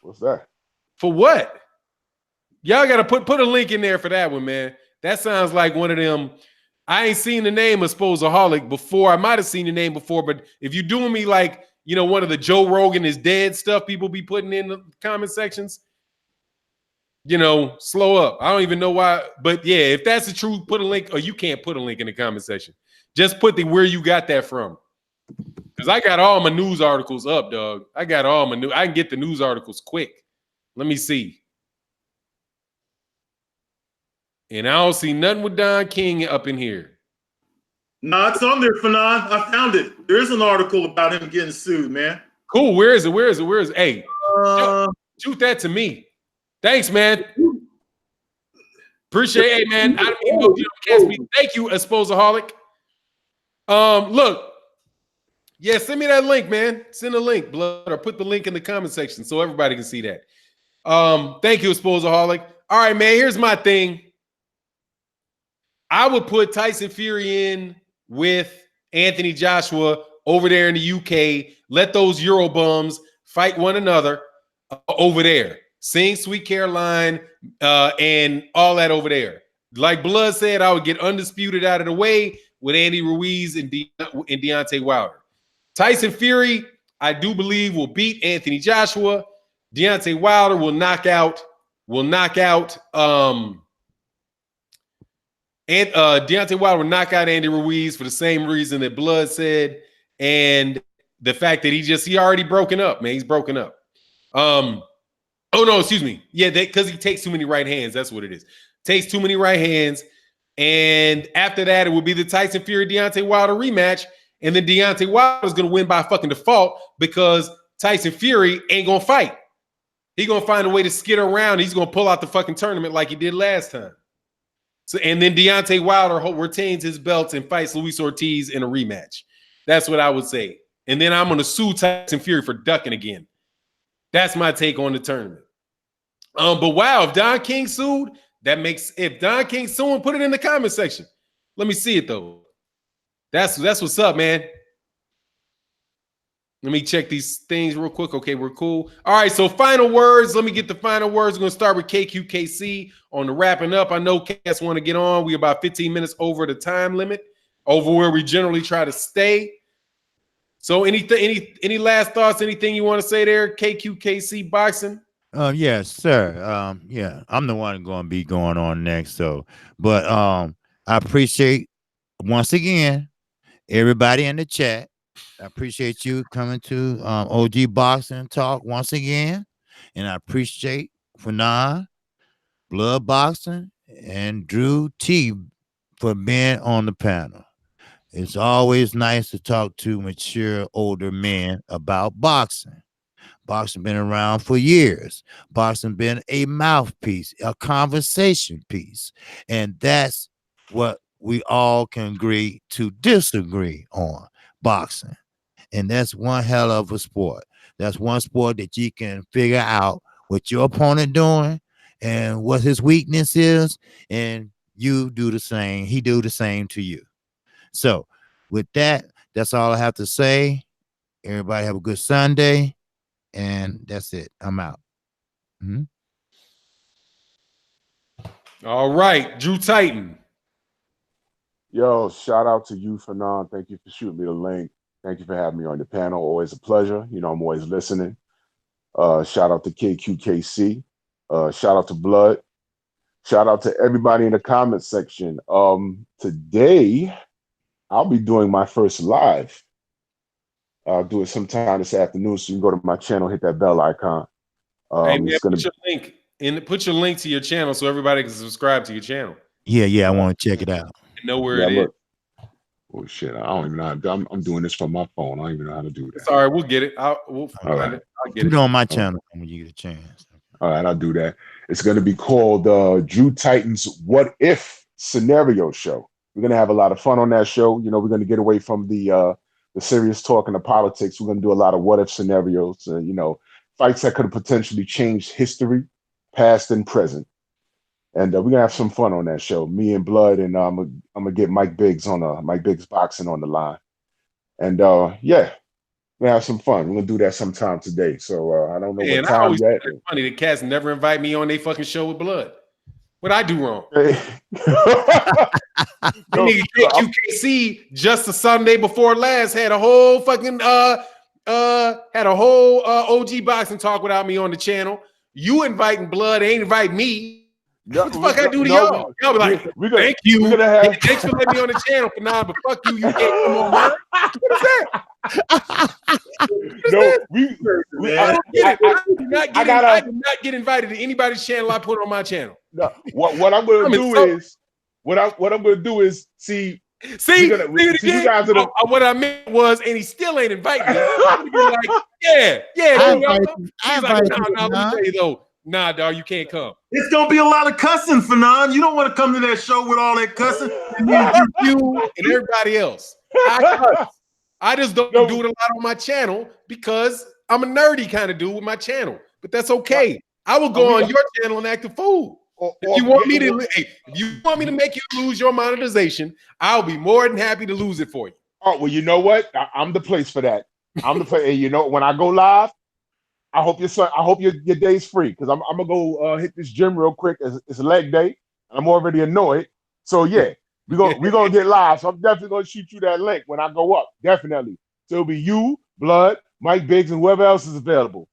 Speaker 3: What's that?
Speaker 1: For what? Y'all gotta put a link in there for that one, man. That sounds like one of them. I ain't seen the name of Sposeaholic before. I might have seen the name before, but if you're doing me like, you know, one of the Joe Rogan is dead stuff people be putting in the comment sections, you know, slow up. I don't even know why, but yeah, if that's the truth, put a link, or you can't put a link in the comment section. Just put the where you got that from. Because I got all my news articles up, dog. I got all my I can get the news articles quick. Let me see. And I don't see nothing with Don King up in here.
Speaker 2: No, it's on there, Fanon. I found it. There's an article about him getting sued, man.
Speaker 1: Cool. Where is it? Hey, shoot that to me. Thanks, man. Appreciate it, man. I don't even know if you don't catch me. Thank you, Sposeaholic. Look. Yeah, send me that link, man. Send a link, blood, or put the link in the comment section so everybody can see that. Thank you, Sposeaholic. All right, man. Here's my thing. I would put Tyson Fury in with Anthony Joshua over there in the UK. Let those Euro bums fight one another over there. Sing Sweet Caroline and all that over there. Like Blood said, I would get Undisputed out of the way with Andy Ruiz and Deontay Wilder. Tyson Fury, I do believe, will beat Anthony Joshua. Deontay Wilder will knock out Deontay Wilder will knock out Andy Ruiz for the same reason that Blood said, and the fact that he already broken up, man. He's broken up. Oh no, excuse me. Yeah, because he takes too many right hands. That's what it is. Takes too many right hands. And after that, it would be the Tyson Fury Deontay Wilder rematch. And then Deontay Wilder is going to win by fucking default because Tyson Fury ain't going to fight. He's going to find a way to skid around. He's going to pull out the fucking tournament like he did last time. So, and then Deontay Wilder retains his belts and fights Luis Ortiz in a rematch. That's what I would say. And then I'm going to sue Tyson Fury for ducking again. That's my take on the tournament. But wow, if Don King sued, if Don King suing, put it in the comment section. Let me see it though. That's what's up, man. Let me check these things real quick. Okay, we're cool. All right, so final words. Let me get the final words. We're going to start with KQKC on the wrapping up. I know cats want to get on. We're about 15 minutes over the time limit, over where we generally try to stay. So any last thoughts, anything you want to say there, KQKC Boxing?
Speaker 4: Yes, sir. Yeah, I'm the one going to be going on next. So, but I appreciate once again everybody in the chat. I appreciate you coming to OG Boxing Talk once again, and I appreciate Fanon, Blood Boxing, and Drew T for being on the panel. It's always nice to talk to mature older men about boxing. Boxing been around for years. Boxing been a mouthpiece, a conversation piece, and that's what we all can agree to disagree on. Boxing. And that's one hell of a sport. That's one sport that you can figure out what your opponent doing and what his weakness is, and you do the same. He do the same to you. So with that, that's all I have to say. Everybody have a good Sunday, and that's it. I'm out.
Speaker 1: All right, Drew Titan.
Speaker 3: Yo, shout out to you, Fanon. Thank you for shooting me the link. Thank you for having me on the panel. Always a pleasure. You know, I'm always listening. Shout out to KQKC. Shout out to Blood. Shout out to everybody in the comment section. Today, I'll be doing my first live. I'll do it sometime this afternoon, so you can go to my channel, hit that bell icon.
Speaker 1: Hey, man, put your link to your channel so everybody can subscribe to your channel.
Speaker 4: Yeah, I want to check it out.
Speaker 1: And know where it is.
Speaker 3: Oh shit! I don't even know. I'm doing this from my phone. I don't even know how to do that.
Speaker 1: Sorry, we'll get it. We'll find it. I'll get
Speaker 4: it on my channel when you get a chance.
Speaker 3: All right, I'll do that. It's going to be called Drew Titan's What If Scenario Show. We're going to have a lot of fun on that show. You know, we're going to get away from the serious talk and the politics. We're going to do a lot of what if scenarios. You know, fights that could have potentially changed history, past and present. And we're gonna have some fun on that show. Me and Blood, and I'm gonna get Mike Biggs Mike Biggs Boxing on the line. And yeah, we're gonna have some fun. We're gonna do that sometime today. So I don't know what time yet.
Speaker 1: It's funny the cats never invite me on their fucking show with Blood. What I do wrong? Nigga KQKC just the Sunday before last had a whole fucking OG boxing talk without me on the channel. You inviting Blood, ain't invite me. What the fuck I do to y'all? Y'all be like, thank you. Thanks for letting me on the channel for now, but fuck you. You can't come on, man. What is that? I did not get invited to anybody's channel I put on my channel.
Speaker 3: No, what I'm gonna do is see.
Speaker 1: What I meant was, and he still ain't inviting me. Like, yeah. He's like, let me tell you though. Nah, dog, you can't come.
Speaker 2: It's gonna be a lot of cussing, Fanon. You don't want to come to that show with all that cussing.
Speaker 1: You and everybody else. I just don't do it a lot on my channel because I'm a nerdy kind of dude with my channel. But that's okay. I will go on your channel and act a fool. If you want me to make you lose your monetization, I'll be more than happy to lose it for you.
Speaker 3: Oh, well, you know what? I'm the place for that. I'm the place. And you know, when I go live, I hope your day's free because I'm gonna go hit this gym real quick. It's a leg day. I'm already annoyed. So yeah, we're gonna get live. So I'm definitely gonna shoot you that link when I go up. Definitely. So it'll be you, Blood, Mike Biggs, and whoever else is available.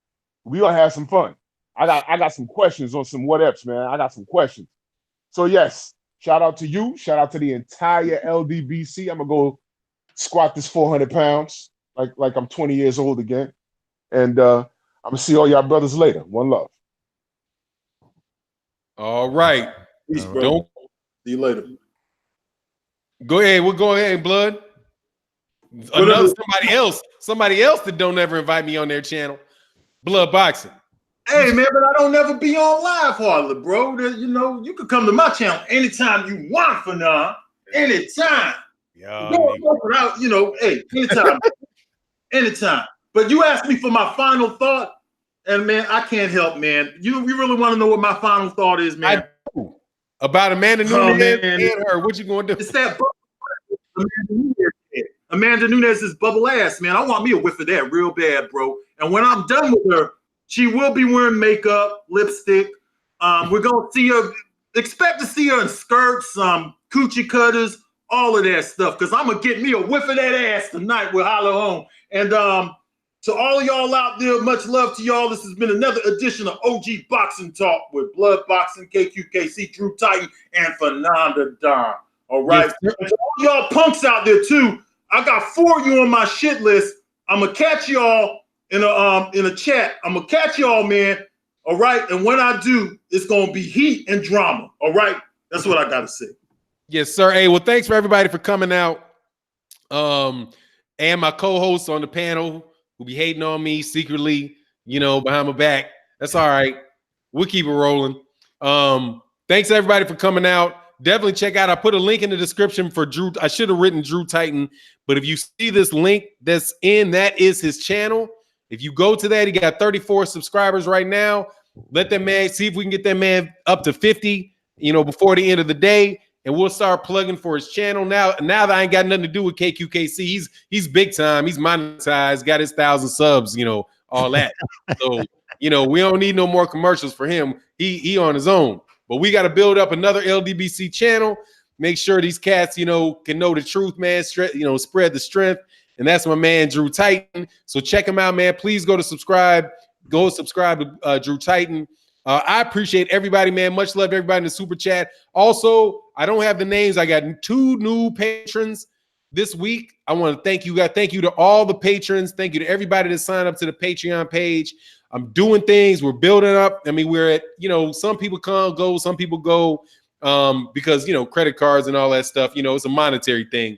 Speaker 3: We gonna have some fun. I got some questions on some what ifs, man. I got some questions. So yes, shout out to you. Shout out to the entire LDBC. I'm gonna go squat this 400 pounds like I'm 20 years old again. And I'm gonna see all y'all brothers later. One love.
Speaker 1: All right.
Speaker 2: Peace, bro. See you later.
Speaker 1: Go ahead. We'll go ahead, Blood. Somebody else that don't ever invite me on their channel. Blood Boxing.
Speaker 2: Hey man, but I don't never be on live hardly, bro. You know, you could come to my channel anytime you want, for now. Anytime.
Speaker 1: Yeah.
Speaker 2: You know, hey, anytime. Anytime. But you asked me for my final thought, and man, I can't help, man. You really want to know what my final thought is, man?
Speaker 1: I do. About Amanda Nunes and her. What you gonna do?
Speaker 2: It's that Amanda Nunes is bubble ass, man. I want me a whiff of that real bad, bro. And when I'm done with her, she will be wearing makeup, lipstick. We're gonna see her. Expect to see her in skirts, coochie cutters, all of that stuff. Cause I'm gonna get me a whiff of that ass tonight with Holla On. And to all of y'all out there, much love to y'all. This has been another edition of OG Boxing Talk with Blood Boxing, KQKC, Drew Titan, and Fernanda Don. All right. Yes, and to all y'all punks out there too, I got 4 of you on my shit list. I'm gonna catch y'all in a chat. I'm gonna catch y'all, man. All right. And when I do, it's gonna be heat and drama. All right. That's what I gotta say.
Speaker 1: Yes, sir. Hey, well, thanks for everybody for coming out. And my co-hosts on the panel who be hating on me secretly, you know, behind my back. That's all right. We'll keep it rolling. Thanks everybody for coming out. Definitely check out. I put a link in the description for Drew. I should have written Drew Titan, but if you see this link that's that is his channel. If you go to that, he got 34 subscribers right now. Let that man see if we can get that man up to 50, you know, before the end of the day. And we'll start plugging for his channel now. Now that I ain't got nothing to do with KQKC, he's big time. He's monetized, got his 1,000 subs, you know, all that. So, you know, we don't need no more commercials for him. He on his own. But we got to build up another LDBC channel. Make sure these cats, you know, can know the truth, man. You know, spread the strength. And that's my man, Drew Titan. So check him out, man. Please go subscribe to Drew Titan. I appreciate everybody, man. Much love to everybody in the super chat. Also, I don't have the names. I got 2 new patrons this week. I want to thank you guys. Thank you to all the patrons. Thank you to everybody that signed up to the Patreon page. I'm doing things. We're building up. I mean, we're at, you know, some people come, go, some people go because, you know, credit cards and all that stuff, you know, it's a monetary thing.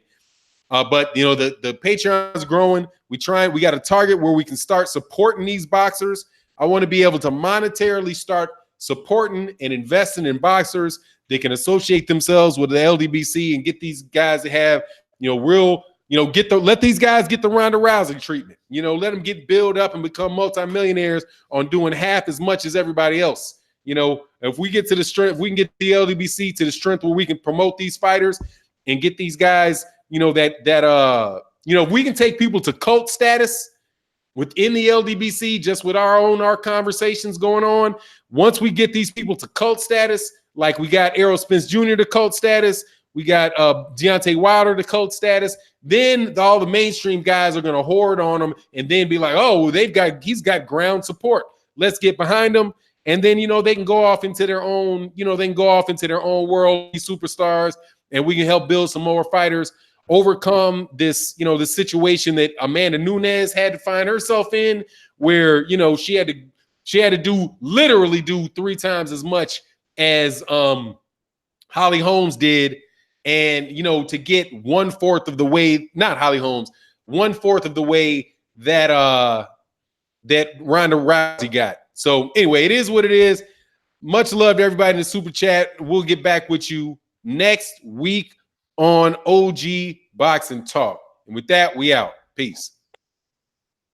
Speaker 1: But you know, the Patreon is growing. We got a target where we can start supporting these boxers. I want to be able to monetarily start supporting and investing in boxers. They can associate themselves with the LDBC and get these guys to have, you know, real, you know, let these guys get the Ronda Rousey treatment. You know, let them get built up and become multimillionaires on doing half as much as everybody else. You know, if we get to the strength, if we can get the LDBC to the strength where we can promote these fighters and get these guys, you know, you know, if we can take people to cult status within the LDBC, just with our conversations going on. Once we get these people to cult status, like we got Errol Spence Jr. to cult status, we got Deontay Wilder to cult status, then all the mainstream guys are going to hoard on them and then be like, oh, he's got ground support. Let's get behind him. And then, you know, they can go off into their own, you know, world, these superstars, and we can help build some more fighters, overcome this, you know, the situation that Amanda Nunes had to find herself in, where, you know, she had to literally do 3 times as much as Holly Holmes did. And, you know, to get 1/4 of the way, not Holly Holmes, 1/4 of the way that that Ronda Rousey got. So anyway, it is what it is. Much love to everybody in the super chat. We'll get back with you next week on OG Boxing Talk. And with that, we out. Peace.